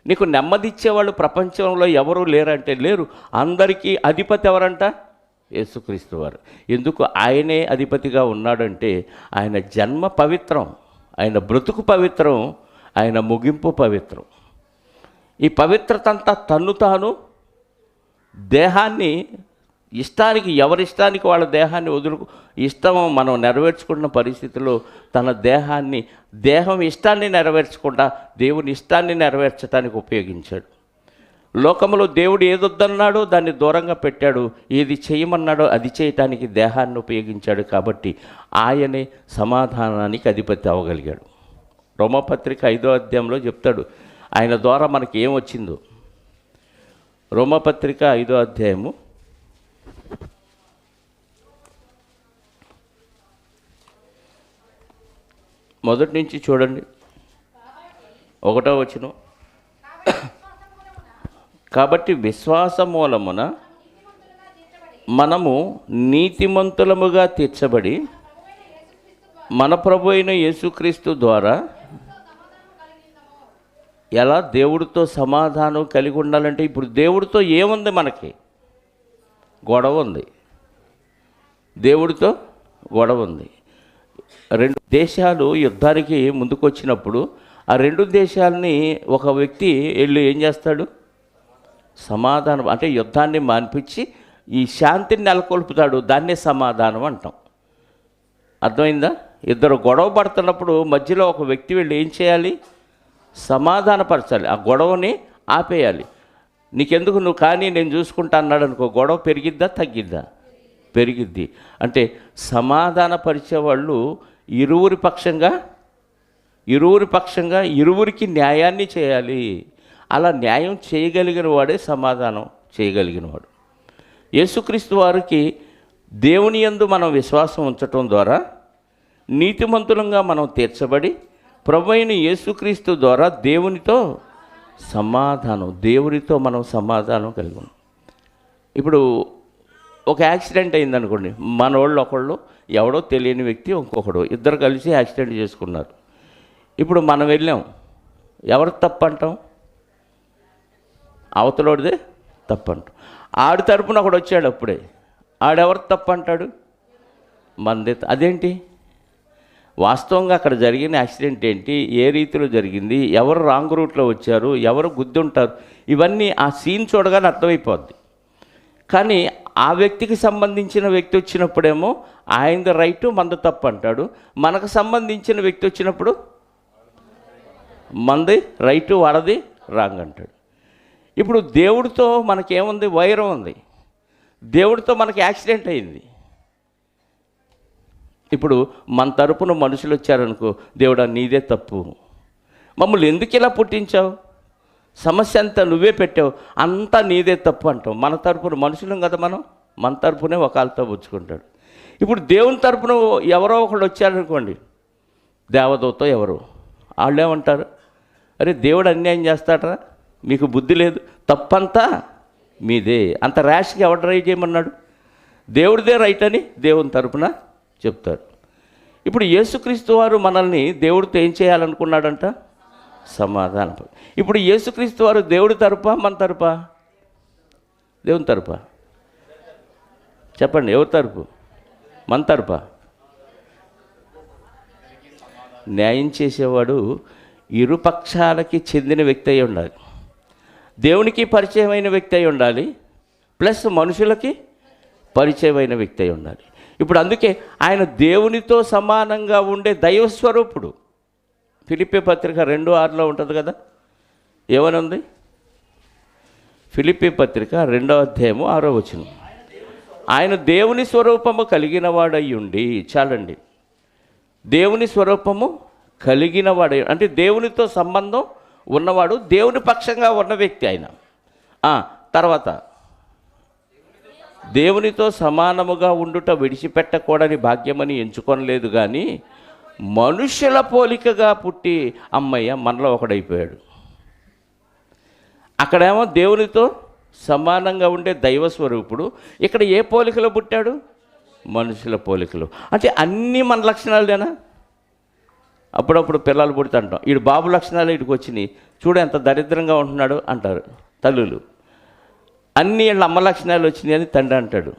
నీకు నెమ్మది ఇచ్చేవాళ్ళు ప్రపంచంలో ఎవరు లేరంటే లేరు. అందరికీ అధిపతి ఎవరంట? యేసుక్రీస్తు వారు. ఎందుకు ఆయనే అధిపతిగా ఉన్నాడంటే ఆయన జన్మ పవిత్రం, ఆయన బ్రతుకు పవిత్రం, ఆయన ముగింపు పవిత్రం. ఈ పవిత్రత అంతా తన్ను తాను దేహాన్ని ఇష్టానికి, ఎవరిష్టానికి వాళ్ళ దేహాన్ని ఇష్టం మనం నెరవేర్చుకున్న పరిస్థితిలో తన దేహాన్ని, దేహం ఇష్టాన్ని నెరవేర్చకుండా దేవుని ఇష్టాన్ని నెరవేర్చడానికి ఉపయోగించాడు. లోకంలో దేవుడు ఏదొద్దన్నాడో దాన్ని దూరంగా పెట్టాడు, ఏది చేయమన్నాడో అది చేయటానికి దేహాన్ని ఉపయోగించాడు. కాబట్టి ఆయనే సమాధానానికి అధిపతి అవ్వగలిగాడు. రోమపత్రిక 5వ అధ్యాయంలో చెప్తాడు ఆయన ద్వారా మనకి ఏం వచ్చిందో. రోమపత్రిక 5వ అధ్యాయము మొదటి నుంచి చూడండి, 1వ వచనం. కాబట్టి విశ్వాస మూలమున మనము నీతిమంతులముగా తీర్చబడి మన ప్రభు అయిన యేసుక్రీస్తు ద్వారా ఎలా దేవుడితో సమాధానం కలిగి ఉండాలంటే, ఇప్పుడు దేవుడితో ఏముంది? మనకి గొడవ ఉంది. దేవుడితో గొడవ ఉంది. 2 దేశాలు యుద్ధానికి ముందుకొచ్చినప్పుడు ఆ 2 దేశాలని ఒక వ్యక్తి వెళ్ళి ఏం చేస్తాడు? సమాధానం, అంటే యుద్ధాన్ని మాన్పించి ఈ శాంతిని నెలకొల్పుతాడు. దాన్నే సమాధానం అంటాం. అర్థమైందా? ఇద్దరు గొడవ పడుతున్నప్పుడు మధ్యలో ఒక వ్యక్తి వెళ్ళి ఏం చేయాలి? సమాధానపరచాలి, ఆ గొడవని ఆపేయాలి. నీకెందుకు, నువ్వు కానీ నేను చూసుకుంటా అన్నాడు అనుకో, గొడవ పెరిగిద్దా తగ్గిద్దా? పెరిగిద్ది. అంటే సమాధానపరిచేవాళ్ళు ఇరువురి పక్షంగా ఇరువురికి న్యాయాన్ని చేయాలి. అలా న్యాయం చేయగలిగిన వాడే సమాధానం చేయగలిగిన వాడు. యేసుక్రీస్తు వారికి దేవుని యందు మనం విశ్వాసం ఉంచటం ద్వారా నీతిమంతులంగా మనం తీర్చబడి ప్రభువైన యేసుక్రీస్తు ద్వారా దేవునితో మనం సమాధానం కలిగి ఉన్నాం. ఇప్పుడు ఒక యాక్సిడెంట్ అయిందనుకోండి, మన వాళ్ళు ఒకళ్ళు, ఎవడో తెలియని వ్యక్తి ఇంకొకడు, ఇద్దరు కలిసి యాక్సిడెంట్ చేసుకున్నారు. ఇప్పుడు మనం వెళ్ళాం, ఎవరు తప్పంటాం? అవతలోడిదే తప్పంటాం. ఆడి తరపున ఒకడు వచ్చాడు, అప్పుడే ఆడెవరు తప్పంటాడు? మనదే. అదేంటి? వాస్తవంగా అక్కడ జరిగిన యాక్సిడెంట్ ఏంటి, ఏ రీతిలో జరిగింది, ఎవరు రాంగ్ రూట్లో వచ్చారు, ఎవరు గుద్దుంటారు, ఇవన్నీ ఆ సీన్ చూడగానే అర్థమైపోద్ది. కానీ ఆ వ్యక్తికి సంబంధించిన వ్యక్తి వచ్చినప్పుడేమో ఆయనది రైటు, మంది తప్పు అంటాడు. మనకు సంబంధించిన వ్యక్తి వచ్చినప్పుడు మంది రైటు, వాడది రాంగ్ అంటాడు. ఇప్పుడు దేవుడితో మనకేముంది? వైరం ఉంది. దేవుడితో మనకి యాక్సిడెంట్ అయింది. ఇప్పుడు మన తరపున మనుషులు వచ్చారనుకో, దేవుడా నీదే తప్పు, మమ్మల్ని ఎందుకు ఇలా పుట్టించావు, సమస్య అంతా నువ్వే పెట్టావు, అంతా నీదే తప్పు అంటాం. మన తరపున మనుషులం కదా, మన తరపునే ఒకళ్ళతో పుచ్చుకుంటాడు. ఇప్పుడు దేవుని తరపున ఎవరో ఒకళ్ళు వచ్చారనుకోండి, దేవదూత ఎవరు, వాళ్ళు ఏమంటారు? అరే దేవుడు అన్యాయం చేస్తాడరా, మీకు బుద్ధి లేదు, తప్పంతా మీదే. అంత ర్యాష్గా ఎవరు ట్రై చేయమన్నాడు? దేవుడిదే రైట్ అని దేవుని తరపున చెప్తారు. ఇప్పుడు యేసుక్రీస్తు వారు మనల్ని దేవుడితో ఏం చేయాలనుకున్నాడంట? సమాధానం. ఇప్పుడు యేసుక్రీస్తు వారు దేవుడి తరపా మన తరపా? దేవుని తరపా? చెప్పండి, ఎవరి తరపు? మన తరపా? న్యాయం చేసేవాడు ఇరుపక్షాలకి చెందిన వ్యక్తి అయి ఉండాలి, దేవునికి పరిచయమైన వ్యక్తి అయి ఉండాలి, ప్లస్ మనుషులకి పరిచయమైన వ్యక్తి అయి ఉండాలి. ఇప్పుడు అందుకే ఆయన దేవునితో సమానంగా ఉండే దైవస్వరూపుడు. ఫిలిప్పీ పత్రిక 2:6లో ఉంటుంది కదా, ఏమని ఉంది? ఫిలిప్పీ పత్రిక 2వ అధ్యాయము 6వ వచనం. ఆయన దేవుని స్వరూపము కలిగిన వాడై ఉండి, చాలండి, దేవుని స్వరూపము కలిగిన వాడై, అంటే దేవునితో సంబంధం ఉన్నవాడు, దేవుని పక్షంగా ఉన్న వ్యక్తి ఆయన. తర్వాత దేవునితో సమానముగా ఉండుట విడిచిపెట్టకూడని భాగ్యమని ఎంచుకొనలేదు, కానీ మనుషుల పోలికగా పుట్టి అమ్మయ్య మనలో ఒకడైపోయాడు. అక్కడేమో దేవునితో సమానంగా ఉండే దైవస్వరూపుడు, ఇక్కడ ఏ పోలికలో పుట్టాడు? మనుషుల పోలికలు. అంటే అన్నీ మన లక్షణాలేనా? అప్పుడప్పుడు పిల్లలు పుడితే అంటాం, వీడు బాబు లక్షణాలు వీడికి వచ్చినాయి, చూడు ఎంత దరిద్రంగా ఉంటున్నాడు అంటారు తల్లులు. అన్నీ వీళ్ళ అమ్మ లక్షణాలు వచ్చినాయి అని తండ్రి అంటాడు.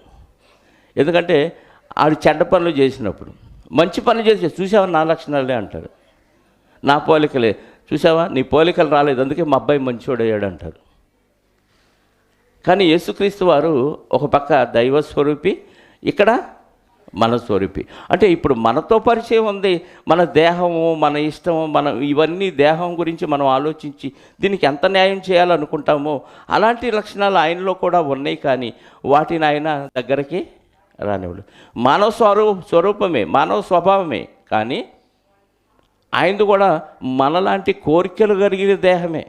ఎందుకంటే ఆడు చెడ్డ పనులు చేసినప్పుడు, మంచి పనులు చేసి చూసావా నా లక్షణాలే అంటారు, నా పోలికలే చూసావా, నీ పోలికలు రాలేదు అందుకే మా అబ్బాయి మంచివాడయ్యాడు అంటారు. కానీ యేసుక్రీస్తు వారు ఒక పక్క దైవస్వరూపి, ఇక్కడ మన స్వరూపి. అంటే ఇప్పుడు మనతో పరిచయం ఉంది, మన దేహము, మన ఇష్టము, మన ఇవన్నీ దేహం గురించి మనం ఆలోచించి దీనికి ఎంత న్యాయం చేయాలనుకుంటామో అలాంటి లక్షణాలు ఆయనలో కూడా ఉన్నాయి. కానీ వాటిని ఆయన దగ్గరికి రానివాడు. మానవ స్వరూపమే, మానవ స్వభావమే, కానీ ఆయనది కూడా మనలాంటి కోరికలు కలిగిన దేహమే.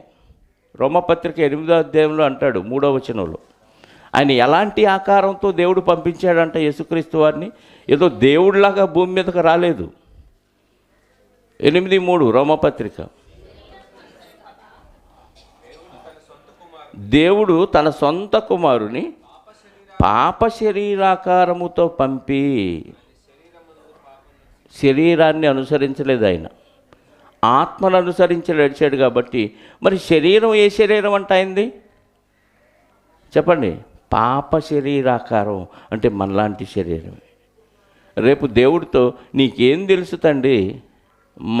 రోమపత్రిక 8వ అధ్యాయంలో అంటాడు 3వ వచనంలో. ఆయన ఎలాంటి ఆకారంతో దేవుడు పంపించాడంట యేసుక్రీస్తు వారిని? ఏదో దేవుడిలాగా భూమి మీదకి రాలేదు. 8:3 రోమపత్రిక. దేవుడు తన సొంత కుమారుని పాప శరీరాకారముతో పంపి, శరీరాన్ని అనుసరించలేదు ఆయన, ఆత్మను అనుసరించి నడిచాడు. కాబట్టి మరి శరీరం ఏ శరీరం అంట అయింది చెప్పండి? పాప శరీరాకారం అంటే మనలాంటి శరీరమే. రేపు దేవుడితో నీకేం తెలుసు తండ్రి,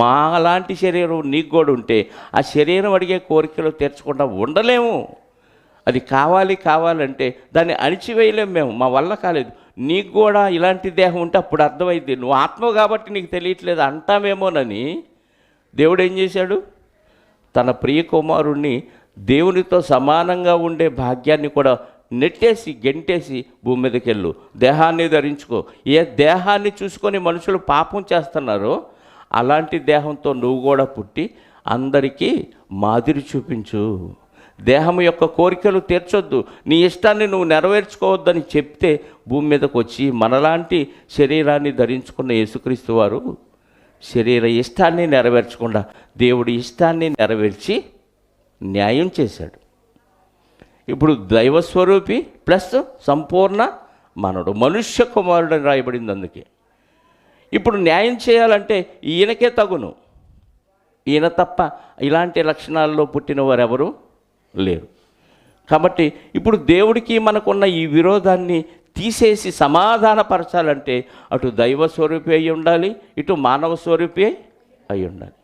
మాలాంటి శరీరం నీకు కూడా ఉంటే ఆ శరీరం అడిగే కోరికలు తీర్చకుండా ఉండలేము. అది కావాలంటే దాన్ని అణిచివేయలేము మేము, మా వల్ల కాలేదు. నీకు కూడా ఇలాంటి దేహం ఉంటే అప్పుడు అర్థమైంది, నువ్వు ఆత్మ కాబట్టి నీకు తెలియట్లేదు అంటామేమోనని దేవుడు ఏం చేశాడు? తన ప్రియ కుమారుణ్ణి దేవునితో సమానంగా ఉండే భాగ్యాన్ని కూడా నెట్టేసి గెంటేసి భూమి మీదకి వెళ్ళు, దేహాన్ని ధరించుకో. ఏ దేహాన్ని చూసుకొని మనుషులు పాపం చేస్తున్నారో అలాంటి దేహంతో నువ్వు కూడా పుట్టి అందరికీ మాదిరి చూపించు. దేహం యొక్క కోరికలు తీర్చొద్దు, నీ ఇష్టాన్ని నువ్వు నెరవేర్చుకోవద్దని చెప్తే భూమి మీదకి వచ్చి మనలాంటి శరీరాన్ని ధరించుకున్న యేసుక్రీస్తు వారు శరీర ఇష్టాన్ని నెరవేర్చకుండా దేవుడి ఇష్టాన్ని నెరవేర్చి న్యాయం చేశాడు. ఇప్పుడు దైవస్వరూపి ప్లస్ సంపూర్ణ మానవుడు, మనుష్య కుమారుడు అని రాయబడింది. అందుకే ఇప్పుడు న్యాయం చేయాలంటే ఈయనకే తగును. ఈయన తప్ప ఇలాంటి లక్షణాల్లో పుట్టిన వారెవరు లేరు. కాబట్టి ఇప్పుడు దేవుడికి మనకున్న ఈ విరోధాన్ని తీసేసి సమాధానపరచాలంటే అటు దైవ స్వరూపి అయి ఉండాలి, ఇటు మానవ స్వరూపి అయి ఉండాలి.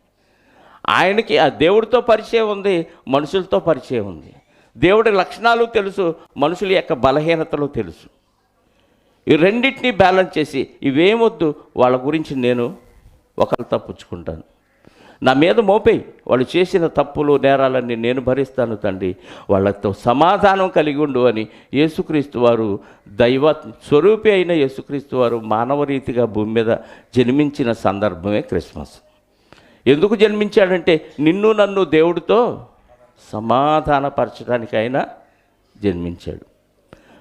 ఆయనకి ఆ దేవుడితో పరిచయం ఉంది, మనుషులతో పరిచయం ఉంది. దేవుడి లక్షణాలు తెలుసు, మనుషుల యొక్క బలహీనతలు తెలుసు. ఈ రెండింటినీ బ్యాలెన్స్ చేసి ఇవేమొద్దు, వాళ్ళ గురించి నేను ఒకరు తప్పుచ్చుకుంటాను, నా మీద మోపేయి, వాళ్ళు చేసిన తప్పులు నేరాలన్నీ నేను భరిస్తాను తండ్రి, వాళ్ళతో సమాధానం కలిగి ఉండు అని యేసుక్రీస్తు వారు, దైవ స్వరూపి అయిన యేసుక్రీస్తు వారు మానవ రీతిగా భూమి మీద జన్మించిన సందర్భమే క్రిస్మస్. ఎందుకు జన్మించాడంటే నిన్ను నన్ను దేవుడితో సమాధానపరచడానికి ఆయన జన్మించాడు.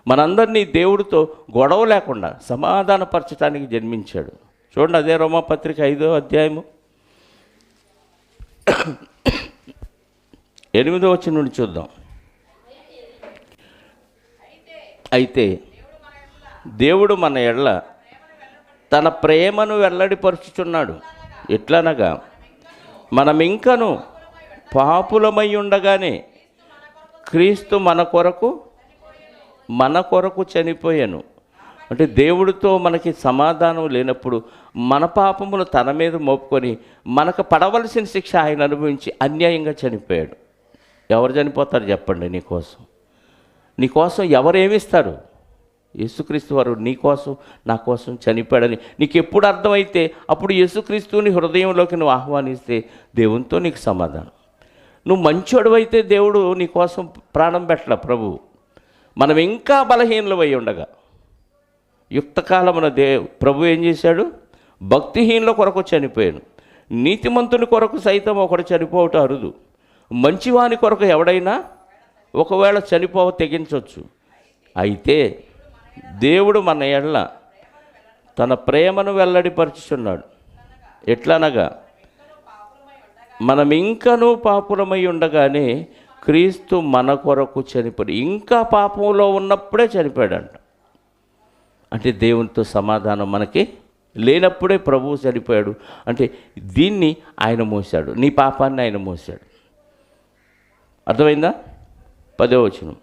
మనందరినీ దేవుడితో గొడవ లేకుండా సమాధానపరచడానికి జన్మించాడు. చూడండి, అదే రోమపత్రిక 5వ అధ్యాయము 8వ వచనం నుండి చూద్దాం. అయితే దేవుడు మన ఎడల తన ప్రేమను వెల్లడిపరుచుచున్నాడు. ఎట్లనగా మనమింకను పాపులమై ఉండగానే క్రీస్తు మన కొరకు చనిపోయాను. అంటే దేవుడితో మనకి సమాధానం లేనప్పుడు మన పాపములు తన మీద మోపుకొని మనకు పడవలసిన శిక్ష ఆయన అనుభవించి అన్యాయంగా చనిపోయాడు. ఎవరు చనిపోతారు చెప్పండి? నీకోసం ఎవరేమిస్తారు? యేసుక్రీస్తు వారు నీకోసం నా కోసం చనిపోయాడని నీకు ఎప్పుడు అర్థమైతే అప్పుడు యేసుక్రీస్తుని హృదయంలోకి నువ్వు ఆహ్వానిస్తే దేవునితో నీకు సమాధానం. నువ్వు మంచోడువైతే దేవుడు నీకోసం ప్రాణం పెట్టల ప్రభువు. మనం ఇంకా బలహీనలమై ఉండగా యుక్తకాలమున ప్రభు ఏం చేశాడు? భక్తిహీనుల కొరకు చనిపోయాను. నీతిమంతుని కొరకు సైతం ఒకడు చనిపోవటం అరుదు, మంచివాని కొరకు ఎవడైనా ఒకవేళ చనిపోవ తెగించవచ్చు. అయితే దేవుడు మన ఎడల తన ప్రేమను వెల్లడిపరుచుచున్నాడు. ఎట్లనగా మనం ఇంకనూ పాపులమై ఉండగానే క్రీస్తు మన కొరకు చనిపోయాడు. ఇంకా పాపంలో ఉన్నప్పుడే చనిపోయాడంట. అంటే దేవునితో సమాధానం మనకి లేనప్పుడే ప్రభువు చనిపోయాడు. అంటే దీన్ని ఆయన మోసాడు, నీ పాపాన్ని ఆయన మోసాడు. అర్థమైందా? 10వ వచనం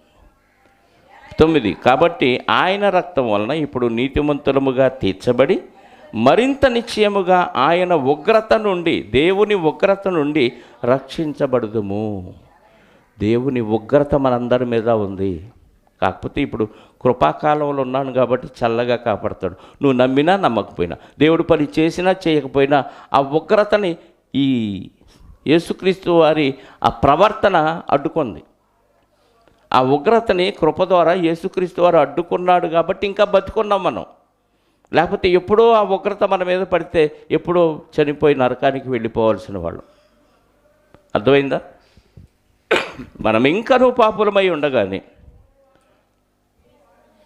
9. కాబట్టి ఆయన రక్తం వలన ఇప్పుడు నీతిమంతులముగా తీర్చబడి మరింత నిశ్చయముగా ఆయన ఉగ్రత నుండి, దేవుని ఉగ్రత నుండి రక్షించబడుదుము. దేవుని ఉగ్రత మనందరి మీద ఉంది. కాకపోతే ఇప్పుడు కృపాకాలంలో ఉన్నాను కాబట్టి చల్లగా కాపాడతాడు. నువ్వు నమ్మినా నమ్మకపోయినా, దేవుడు పని చేసినా చేయకపోయినా ఆ ఉగ్రతని ఈ యేసుక్రీస్తు వారి ఆ ప్రవర్తన అడ్డుకుంది. ఆ ఉగ్రతని కృప ద్వారా యేసుక్రీస్తు వారు అడ్డుకున్నాడు కాబట్టి ఇంకా బతుకున్నాం మనం. లేకపోతే ఎప్పుడో ఆ ఉగ్రత మన మీద పడితే ఎప్పుడో చనిపోయి నరకానికి వెళ్ళిపోవాల్సిన వాళ్ళు. అర్థమైందా? మనం ఇంకనూ పాపులమై ఉండగానే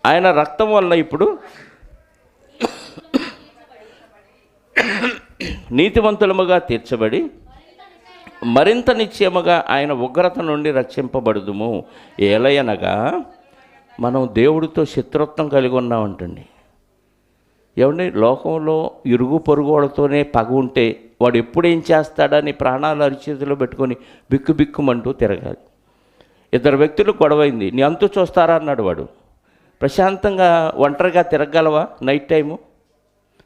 ఆయన రక్తం వల్ల ఇప్పుడు నీతివంతులముగా తీర్చబడి మరింత నిశ్చయముగా ఆయన ఉగ్రత నుండి రక్షింపబడుదుము. ఏలయనగా మనం దేవుడితో శత్రుత్వం కలిగి ఉన్నామంటండి. ఏమండి, లోకంలో ఇరుగు పొరుగులతోనే పగ ఉంటే వాడు ఎప్పుడు ఏం చేస్తాడని ప్రాణాలు అరిచేతిలో పెట్టుకొని బిక్కుమంటూ తిరగాలి. ఇద్దరు వ్యక్తులు గొడవైంది, నీ అంతు చూస్తారా అన్నాడు వాడు. ప్రశాంతంగా ఒంటరిగా తిరగలవా నైట్ టైము?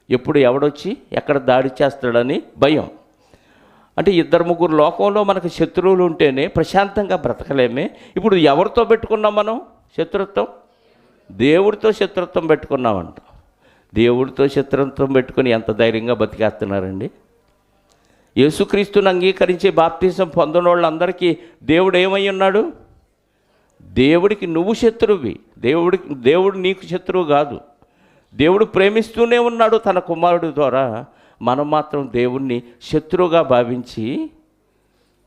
ఎప్పుడు ఎవడొచ్చి ఎక్కడ దాడి చేస్తాడని భయం. అంటే ఇద్దరు ముగ్గురు లోకంలో మనకు శత్రువులు ఉంటేనే ప్రశాంతంగా బ్రతకలేమే. ఇప్పుడు ఎవరితో పెట్టుకున్నాం మనం శత్రుత్వం? దేవుడితో శత్రుత్వం పెట్టుకున్నామంట. దేవుడితో శత్రుత్వం పెట్టుకుని ఎంత ధైర్యంగా బతికేస్తున్నారండి. యేసుక్రీస్తుని అంగీకరించి బాప్తిజం పొందిన వాళ్ళందరికీ దేవుడు ఏమై ఉన్నాడు? దేవుడికి నువ్వు శత్రువి. దేవుడు నీకు శత్రువు కాదు. దేవుడు ప్రేమిస్తూనే ఉన్నాడు తన కుమారుడి ద్వారా. మనం మాత్రం దేవుణ్ణి శత్రువుగా భావించి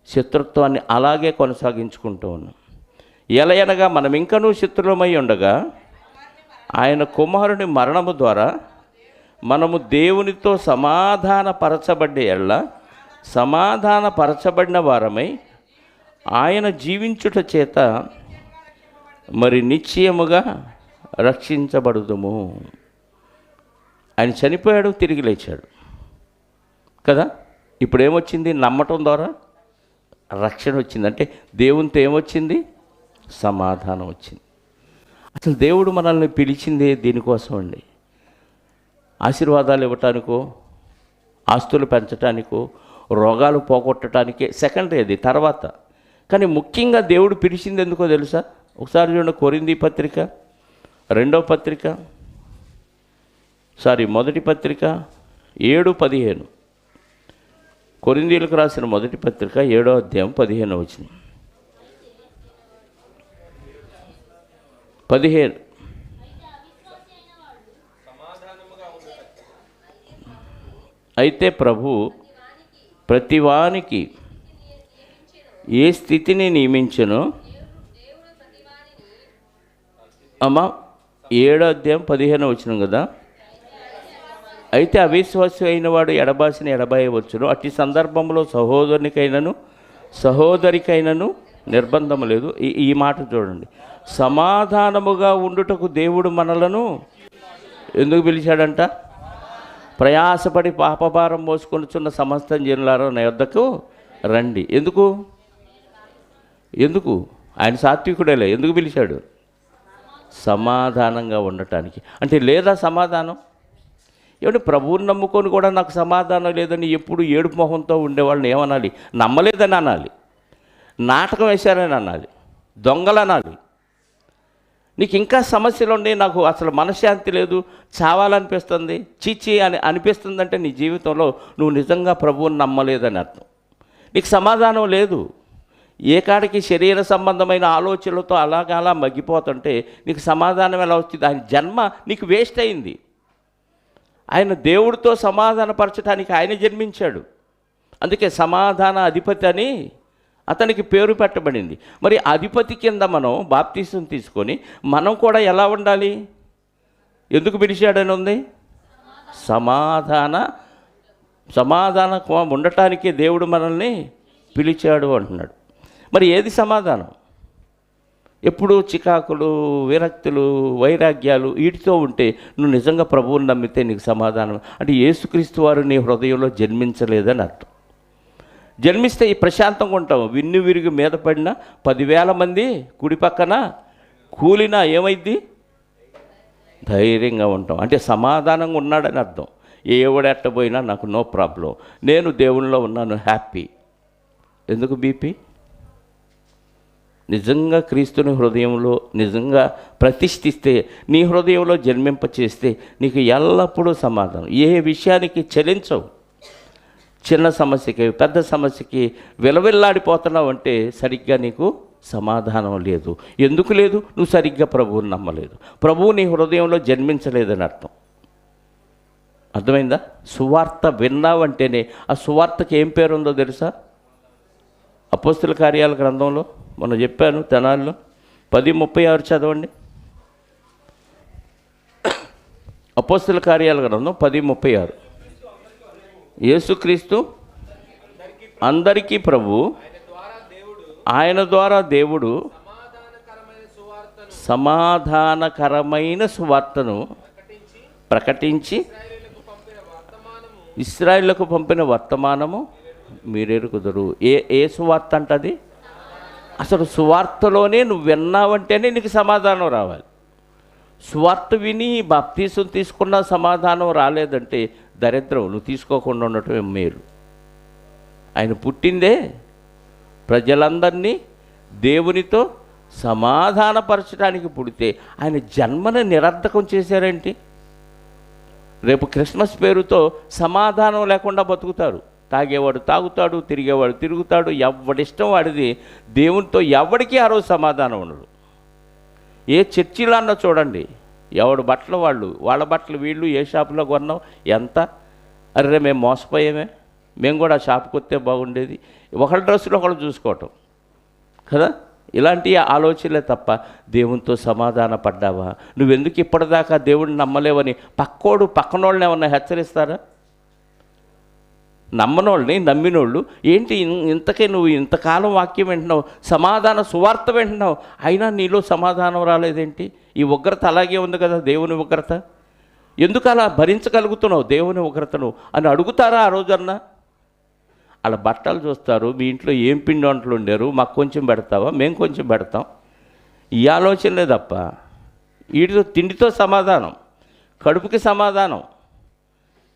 శత్రుత్వాన్ని అలాగే కొనసాగించుకుంటూ ఉన్నాం. ఎలయనగా మనం ఇంకనూ శత్రులమై ఉండగా ఆయన కుమారుని మరణము ద్వారా మనము దేవునితో సమాధానపరచబడ్డే ఎడల సమాధానపరచబడిన వారమై ఆయన జీవించుట చేత మరి నిశ్చయముగా రక్షించబడుదుము. ఆయన చనిపోయాడు, తిరిగి లేచాడు కదా. ఇప్పుడు ఏమొచ్చింది? నమ్మటం ద్వారా రక్షణ వచ్చింది. అంటే దేవునితో ఏమొచ్చింది? సమాధానం వచ్చింది. అసలు దేవుడు మనల్ని పిలిచిందే దీనికోసం అండి. ఆశీర్వాదాలు ఇవ్వటానికో, ఆస్తులు పెంచటానికో, రోగాలు పోగొట్టడానికే సెకండరీ అది తర్వాత. కానీ ముఖ్యంగా దేవుడు పిలిచింది ఎందుకో తెలుసా? ఒకసారి చూడండి, కొరింథీ పత్రిక మొదటి పత్రిక 7:15. కొరింథీయులకు రాసిన మొదటి పత్రిక 7వ అధ్యాయం 15వ వచనం. 15. అయితే ప్రభు ప్రతివానికి ఏ స్థితిని నియమించునో, అమ్మా 7వ అధ్యాయం 15వ వచనం కదా. అయితే అవిశ్వాసి అయిన వాడు ఎడబాసిన ఎడబాయవచ్చును. అట్టి సందర్భంలో సహోదరికైనను నిర్బంధము లేదు. ఈ మాట చూడండి. సమాధానముగా ఉండుటకు దేవుడు మనలను ఎందుకు పిలిచాడంట? ప్రయాసపడి పాపభారం మోసుకొనుచున్న సమస్త జనులారా నా యొద్దకు రండి. ఎందుకు? ఆయన సాత్వికుడేలే. ఎందుకు పిలిచాడు? సమాధానంగా ఉండటానికి. అంటే లేదా సమాధానం? ఏమంటే ప్రభువుని నమ్ముకొని కూడా నాకు సమాధానం లేదని ఎప్పుడు ఏడుపు మొహంతో ఉండేవాళ్ళని ఏమనాలి? నమ్మలేదని అనాలి, నాటకం వేశారని అనాలి, దొంగలనాలి. నీకు ఇంకా సమస్యలు ఉండి నాకు అసలు మనశ్శాంతి లేదు, చావాలనిపిస్తుంది, చీచి అని అనిపిస్తుందంటే నీ జీవితంలో నువ్వు నిజంగా ప్రభువుని నమ్మలేదని అర్థం. నీకు సమాధానం లేదు. ఏ కాడికి శరీర సంబంధమైన ఆలోచనలతో అలా మగ్గిపోతుంటే నీకు సమాధానం ఎలా వస్తుంది? ఆయన జన్మ నీకు వేస్ట్ అయింది. ఆయన దేవుడితో సమాధానపరచడానికి ఆయన జన్మించాడు. అందుకే సమాధాన అధిపతి అని అతనికి పేరు పెట్టబడింది. మరి అధిపతి కింద మనం బాప్తిసం తీసుకొని మనం కూడా ఎలా ఉండాలి? ఎందుకు పిలిచాడని ఉంది? సమాధాన ఉండటానికి దేవుడు మనల్ని పిలిచాడు అంటున్నాడు. మరి ఏది సమాధానం? ఎప్పుడు చికాకులు, విరక్తులు, వైరాగ్యాలు వీటితో ఉంటే నువ్వు నిజంగా ప్రభువుని నమ్మితే నీకు సమాధానం అంటే యేసుక్రీస్తు వారు నీ హృదయంలో జన్మించలేదని అర్థం. జన్మిస్తే ఈ ప్రశాంతంగా ఉంటాం. విన్ను విరిగి మీద పడిన 10,000 మంది కుడి పక్కన కూలినా ఏమైద్ది? ధైర్యంగా ఉంటాం. అంటే సమాధానంగా ఉన్నాడని అర్థం. ఎవడెట్టబోయినా నాకు నో ప్రాబ్లం, నేను దేవునిలో ఉన్నాను, హ్యాపీ. ఎందుకు బీపీ? నిజంగా క్రీస్తుని హృదయంలో నిజంగా ప్రతిష్ఠిస్తే, నీ హృదయంలో జన్మింపచేస్తే నీకు ఎల్లప్పుడూ సమాధానం. ఏ విషయానికి చలించవు. చిన్న సమస్యకి, పెద్ద సమస్యకి విలవిల్లాడిపోతున్నావు అంటే సరిగ్గా నీకు సమాధానం లేదు. ఎందుకు లేదు? నువ్వు సరిగ్గా ప్రభువుని నమ్మలేదు, ప్రభువు నీ హృదయంలో జన్మించలేదని అర్థం. అర్థమైందా? సువార్త విన్నావంటేనే ఆ సువార్తకి ఏం పేరు ఉందో తెలుసా? అపోస్తుల కార్యాల గ్రంథంలో మొన్న చెప్పాను తెనాలిలో 10:36 చదవండి. అపోస్తుల కార్యాల గ్రంథం 10:36. యేసుక్రీస్తు అందరికీ ప్రభు, ఆయన ద్వారా దేవుడు సమాధానకరమైన సువార్తను ప్రకటించి ఇశ్రాయేలుకు పంపిన వర్తమానము మీరెరుగుదురు. ఏ సువార్త అంటది? అసలు సువార్తలోనే నువ్వు విన్నావంటేనే నీకు సమాధానం రావాలి. సువార్త విని బాప్తీసం తీసుకున్న సమాధానం రాలేదంటే దరిద్రం, నువ్వు తీసుకోకుండా ఉండటమే మేలు. ఆయన పుట్టిందే ప్రజలందరినీ దేవునితో సమాధానపరచడానికి పుడితే ఆయన జన్మను నిరర్ధకం చేశారేంటి? రేపు క్రిస్మస్ పేరుతో సమాధానం లేకుండా బతుకుతారు. తాగేవాడు తాగుతాడు, తిరిగేవాడు తిరుగుతాడు, ఎవడిష్టం వాడిది. దేవునితో ఎవడికి ఆ రోజు సమాధానం ఉండదు. ఏ చర్చిలో అన్నా చూడండి, ఎవడు బట్టలు వాళ్ళ బట్టలు వీళ్ళు, ఏ షాపులో కొన్నాం ఎంత, అరే మేము మోసపోయామే, మేము కూడా ఆ షాపుకి వస్తే బాగుండేది, ఒకళ్ళ డ్రెస్సులో ఒకళ్ళు చూసుకోవటం కదా. ఇలాంటి ఆలోచనలే తప్ప దేవునితో సమాధాన పడ్డావా? నువ్వెందుకు ఇప్పటిదాకా దేవుడిని నమ్మలేవని పక్కనోళ్ళని ఏమన్నా హెచ్చరిస్తారా? నమ్మనోళ్ళని నమ్మినోళ్ళు ఏంటి ఇంతకే నువ్వు ఇంతకాలం వాక్యం వింటున్నావు, సమాధాన సువార్త వింటున్నావు, అయినా నీలో సమాధానం రాలేదేంటి? ఈ ఉగ్రత అలాగే ఉంది కదా, దేవుని ఉగ్రత. ఎందుకు అలా భరించగలుగుతున్నావు దేవుని ఉగ్రతను అని అడుగుతారా ఆ రోజన్నా? అలా బట్టలు చూస్తారు, మీ ఇంట్లో ఏం పిండి వంటలు ఉండారు, మాకు కొంచెం పెడతావా, మేము కొంచెం పెడతాం, ఈ ఆలోచనలే తప్ప వీటితో తిండితో సమాధానం, కడుపుకి సమాధానం,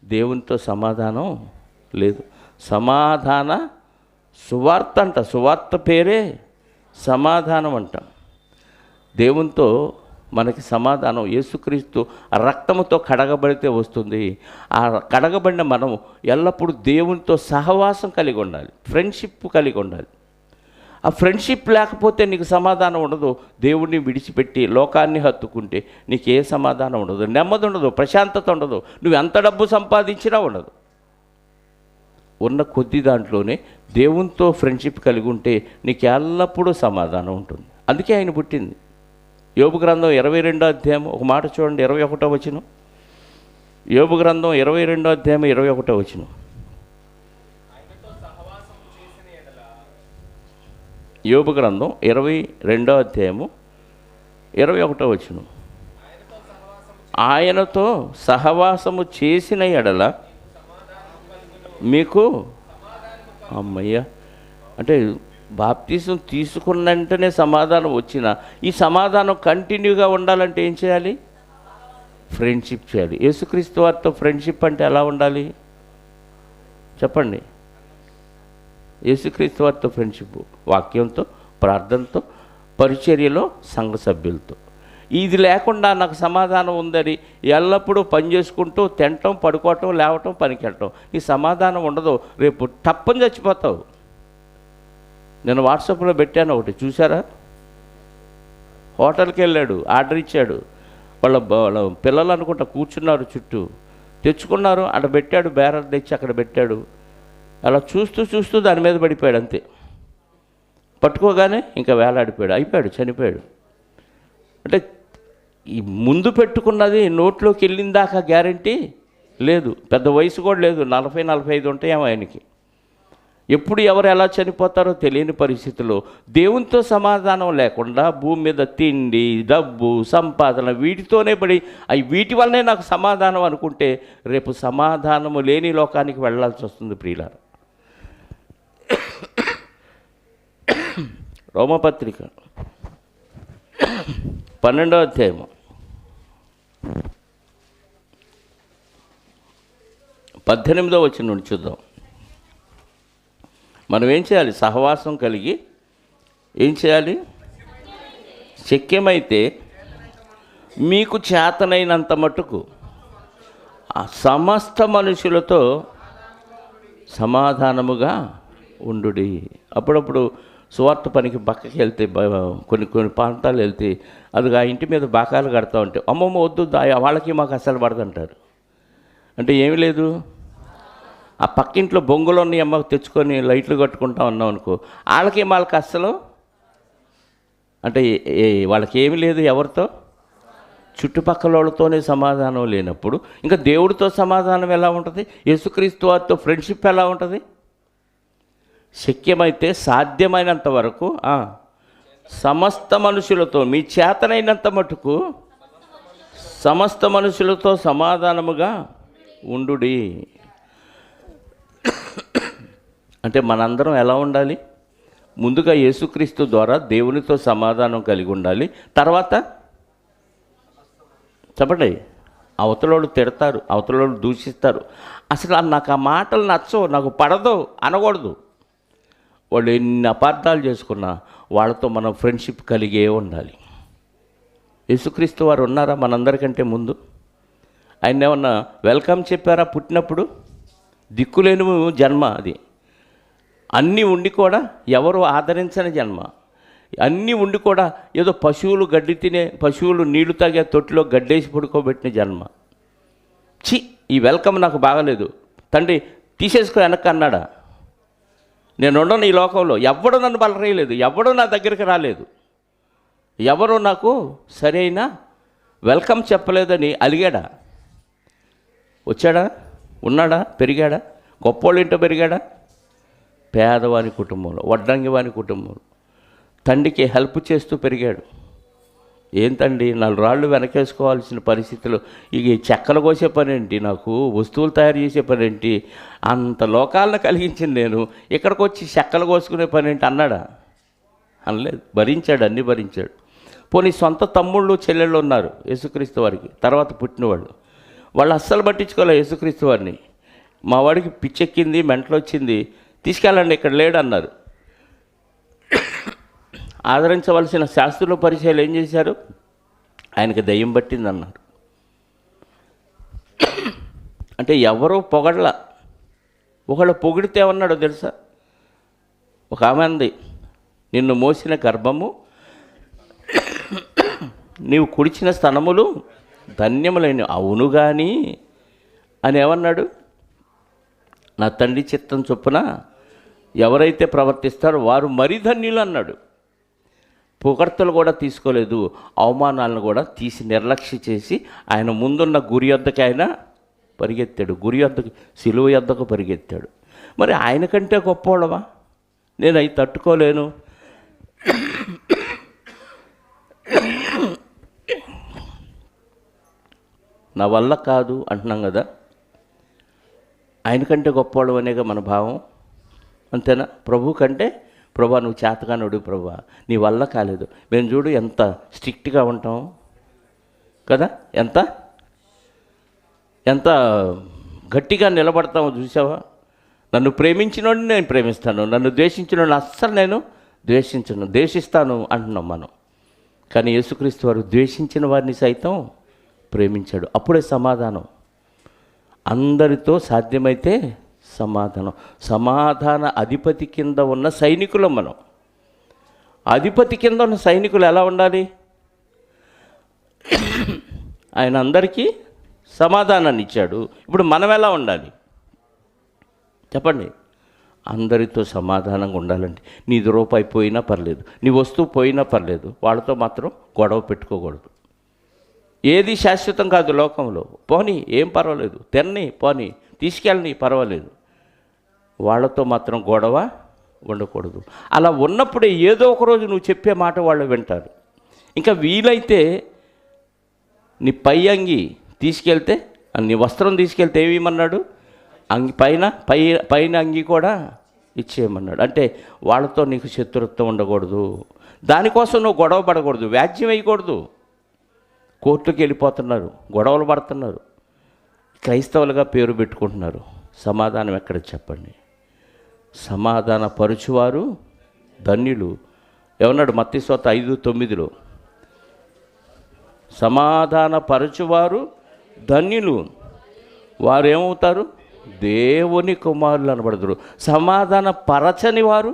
దేవునితో సమాధానం లేదు. సమాధాన సువార్త అంట, సువార్త పేరే సమాధానం అంట. దేవునితో మనకి సమాధానం యేసుక్రీస్తు రక్తముతో కడగబడితే వస్తుంది. ఆ కడగబడిన మనం ఎల్లప్పుడూ దేవునితో సహవాసం కలిగి ఉండాలి, ఫ్రెండ్షిప్ కలిగి ఉండాలి. ఆ ఫ్రెండ్షిప్ లేకపోతే నీకు సమాధానం ఉండదు. దేవుడిని విడిచిపెట్టి లోకాన్ని హత్తుకుంటే నీకు ఏ సమాధానం ఉండదు, నెమ్మది ఉండదు, ప్రశాంతత ఉండదు. నువ్వు ఎంత డబ్బు సంపాదించినా ఉండదు. ఉన్న కొద్ది దాంట్లోనే దేవునితో ఫ్రెండ్షిప్ కలిగి ఉంటే నీకు ఎల్లప్పుడూ సమాధానం ఉంటుంది. అందుకే ఆయన పుట్టింది. యోబు గ్రంథం 22వ అధ్యాయం ఒక మాట చూడండి, 21వ వచనం. యోబు గ్రంథం 22వ అధ్యాయం 21వ వచనం. యోబు గ్రంథం 22వ అధ్యాయము 21వ వచనం. ఆయనతో సహవాసము చేసిన ఎడల మీకు అమ్మయ్య అంటే బాప్తీసం తీసుకున్న వెంటనే సమాధానం వచ్చిన ఈ సమాధానం కంటిన్యూగా ఉండాలంటే ఏం చేయాలి? ఫ్రెండ్షిప్ చేయాలి. యేసుక్రీస్తు వారితో ఫ్రెండ్షిప్ అంటే ఎలా ఉండాలి చెప్పండి? యేసుక్రీస్తు వారితో ఫ్రెండ్షిప్ వాక్యంతో, ప్రార్థనతో, పరిచర్యలో, సంఘ సభ్యులతో. ఇది లేకుండా నాకు సమాధానం ఉందని ఎల్లప్పుడూ పని చేసుకుంటూ తినటం, పడుకోవటం, లేవటం, పనికి వెళ్ళటం, ఈ సమాధానం ఉండదు. రేపు టప్పని చచ్చిపోతావు. నేను వాట్సాప్లో పెట్టాను ఒకటి, చూసారా? హోటల్కి వెళ్ళాడు, ఆర్డర్ ఇచ్చాడు, వాళ్ళ పిల్లలు అనుకుంటా కూర్చున్నారు, చుట్టూ తెచ్చుకున్నారు, అక్కడ పెట్టాడు, బేరర్ తెచ్చి అక్కడ పెట్టాడు. అలా చూస్తూ చూస్తూ దాని మీద పడిపోయాడు, అంతే. పట్టుకోగానే ఇంకా వేలాడిపోయాడు, అయిపోయాడు, చనిపోయాడు. అంటే ఈ ముందు పెట్టుకున్నది నోట్లోకి వెళ్ళిందాకా గ్యారంటీ లేదు. పెద్ద వయసు కూడా లేదు, 40-45 ఉంటాయేమో ఆయనకి. ఎప్పుడు ఎవరు ఎలా చనిపోతారో తెలియని పరిస్థితుల్లో దేవునితో సమాధానం లేకుండా భూమి మీద తిండి, డబ్బు, సంపాదన వీటితోనే పడి వీటి వల్లనే నాకు సమాధానం అనుకుంటే రేపు సమాధానము లేని లోకానికి వెళ్ళాల్సి వస్తుంది ప్రియులారా. రోమపత్రిక 12వ అధ్యాయము 18వ వచనం నుండి చూద్దాం. మనం ఏం చేయాలి? సహవాసం కలిగి ఏం చేయాలి? శక్యమైతే మీకు చేతనైనంత మటుకు ఆ సమస్త మనుషులతో సమాధానముగా ఉండుడి. అప్పుడప్పుడు సువార్త పనికి పక్కకి వెళ్తే, కొన్ని ప్రాంతాలు వెళ్తే అది ఆ ఇంటి మీద బాకాలు కడతా ఉంటే అమ్మమ్మ వద్దు, వాళ్ళకి మాకు అసలు పడదంటారు. అంటే ఏమీ లేదు, ఆ పక్కింట్లో బొంగులు ఉన్న అమ్మ తెచ్చుకొని లైట్లు కట్టుకుంటా ఉన్నాం అనుకో, వాళ్ళకి అస్సలు అంటే వాళ్ళకి ఏమీ లేదు, ఎవరితో? చుట్టుపక్కల వాళ్ళతోనే సమాధానం లేనప్పుడు ఇంకా దేవుడితో సమాధానం ఎలా ఉంటుంది? యేసుక్రీస్తు వారితో ఫ్రెండ్షిప్ ఎలా ఉంటుంది? శక్యమైతే సాధ్యమైనంత వరకు సమస్త మనుషులతో, మీ చేతనైనంత మటుకు సమస్త మనుషులతో సమాధానముగా ఉండుడి. అంటే మనందరం ఎలా ఉండాలి? ముందుగా యేసుక్రీస్తు ద్వారా దేవునితో సమాధానం కలిగి ఉండాలి. తర్వాత చెప్పండి, అవతలోళ్ళు తిడతారు, అవతలోళ్ళు దూషిస్తారు, అసలు నాకు ఆ మాటలు నచ్చవు, నాకు పడదు అనకూడదు. వాళ్ళు ఎన్ని అపార్థాలు చేసుకున్నా వాళ్ళతో మనం ఫ్రెండ్షిప్ కలిగే ఉండాలి. యేసుక్రీస్తు వారు ఉన్నారా మనందరికంటే ముందు? ఆయన ఏమన్నా వెల్కమ్ చెప్పారా? పుట్టినప్పుడు దిక్కులేని జన్మ అది. అన్నీ ఉండి కూడా ఎవరు ఆదరించని జన్మ. అన్నీ ఉండి కూడా ఏదో పశువులు గడ్డి తినే, పశువులు నీళ్లు తాగే తొట్టిలో గడ్డేసి పడుకోబెట్టిన జన్మ. ఈ వెల్కమ్ నాకు బాగలేదు, తండ్రి తీసేసుకో వెనక్కి అన్నాడా? నేను ఉండను ఈ లోకంలో, ఎవడు నన్ను బలరేయలేదు, ఎవడు నా దగ్గరికి రాలేదు, ఎవరు నాకు సరైన వెల్కమ్ చెప్పలేదని అలిగాడా? వచ్చాడా? ఉన్నాడా? పెరిగాడా? గొప్పోళ్ళింటో పెరిగాడా? పేదవాని కుటుంబంలో, వడ్డంగి వాని కుటుంబంలో తండ్రికి హెల్ప్ చేస్తూ పెరిగాడు. ఏం తండ్రి, 4 రాళ్ళు వెనకేసుకోవాల్సిన పరిస్థితులు, ఇక చెక్కలు కోసే పని ఏంటి, నాకు వస్తువులు తయారు చేసే పని ఏంటి, అంత లోకాలను కలిగించింది నేను, ఇక్కడికి వచ్చి చెక్కలు కోసుకునే పని ఏంటి అన్నాడా? అనలేదు. భరించాడు, అన్నీ భరించాడు. పోనీ సొంత తమ్ముళ్ళు చెల్లెళ్ళు ఉన్నారు యేసుక్రీస్తు వారికి, తర్వాత పుట్టినవాళ్ళు, వాళ్ళు అస్సలు పట్టించుకోలే యేసుక్రీస్తు వారిని. మా వాడికి పిచ్చెక్కింది, మెంటలు వచ్చింది, తీసుకెళ్ళండి, ఇక్కడ లేడు అన్నారు. ఆదరించవలసిన శాస్త్రుల పరిచయాలు ఏం చేశారు? ఆయనకి దయ్యం పట్టింది అన్నారు. అంటే ఎవరో పొగడల, ఒకళ్ళు పొగిడితే ఏమన్నాడో తెలుసా? ఒక ఆమె అంది, నిన్ను మోసిన గర్భము, నీవు కుడిచిన స్తనములు ధన్యములైన. అవును కానీ అని ఏమన్నాడు? నా తండ్రి చిత్తం చొప్పున ఎవరైతే ప్రవర్తిస్తారో వారు మరీ ధన్యులు అన్నాడు. పొగడ్తలు కూడా తీసుకోలేదు, అవమానాలను కూడా తీసి నిర్లక్ష్య చేసి ఆయన ముందున్న గురి యొద్దకు ఆయన పరిగెత్తాడు, గురి యొద్దకు, సిలువ యొద్దకు పరిగెత్తాడు. మరి ఆయన కంటే గొప్పవాళ్ళవా? నేను అవి తట్టుకోలేను, నా వల్ల కాదు అంటున్నాం కదా. ఆయన కంటే గొప్పవాడు అనేగా మన భావం, అంతేనా? ప్రభు కంటే, ప్రభా నువ్వు చేతగానుడు, ప్రభా నీ వల్ల కాలేదు. మేము చూడు ఎంత స్ట్రిక్ట్గా ఉంటాం కదా, ఎంత ఎంత గట్టిగా నిలబడతామో చూసావా? నన్ను ప్రేమించినోడిని నేను ప్రేమిస్తాను, నన్ను ద్వేషించినోడిని అస్సలు నేను ద్వేషిస్తాను అంటున్నాం మనం. కానీ యేసుక్రీస్తు వారు ద్వేషించిన వారిని సైతం ప్రేమించాడు. అప్పుడే సమాధానం. అందరితో సాధ్యమైతే సమాధాన అధిపతి కింద ఉన్న సైనికులు మనం. అధిపతి కింద ఉన్న సైనికులు ఎలా ఉండాలి? ఆయన అందరికీ సమాధానాన్ని ఇచ్చాడు. ఇప్పుడు మనం ఎలా ఉండాలి చెప్పండి? అందరితో సమాధానంగా ఉండాలంటే నీది రూపాయి పోయినా పర్లేదు, నీ వస్తువు పోయినా పర్లేదు, వాళ్ళతో మాత్రం గొడవ పెట్టుకోకూడదు. ఏది శాశ్వతం కాదు లోకంలో. పోనీ ఏం పర్వాలేదు, తిన్ని, పోనీ తీసుకెళ్ళని పర్వాలేదు, వాళ్ళతో మాత్రం గొడవ ఉండకూడదు. అలా ఉన్నప్పుడే ఏదో ఒకరోజు నువ్వు చెప్పే మాట వాళ్ళు వింటారు. ఇంకా వీలైతే నీ పై అంగి తీసుకెళ్తే, నీ వస్త్రం తీసుకెళ్తే ఏమన్నాడు? అంగి పైన అంగి కూడా ఇచ్చేయమన్నాడు. అంటే వాళ్ళతో నీకు శత్రుత్వం ఉండకూడదు, దానికోసం నువ్వు గొడవ పడకూడదు, వ్యాజ్యం వేయకూడదు. కోర్టుకి వెళ్ళిపోతున్నారు, గొడవలు పడుతున్నారు, క్రైస్తవులుగా పేరు పెట్టుకుంటున్నారు. సమాధానం ఎక్కడ చెప్పండి? సమాధాన పరుచువారు ధన్యులు. ఏమన్నాడు మత్తయి 5:9? సమాధాన పరచువారు ధన్యులు, వారు ఏమవుతారు? దేవుని కుమారులు అనబడదురు. సమాధాన పరచని వారు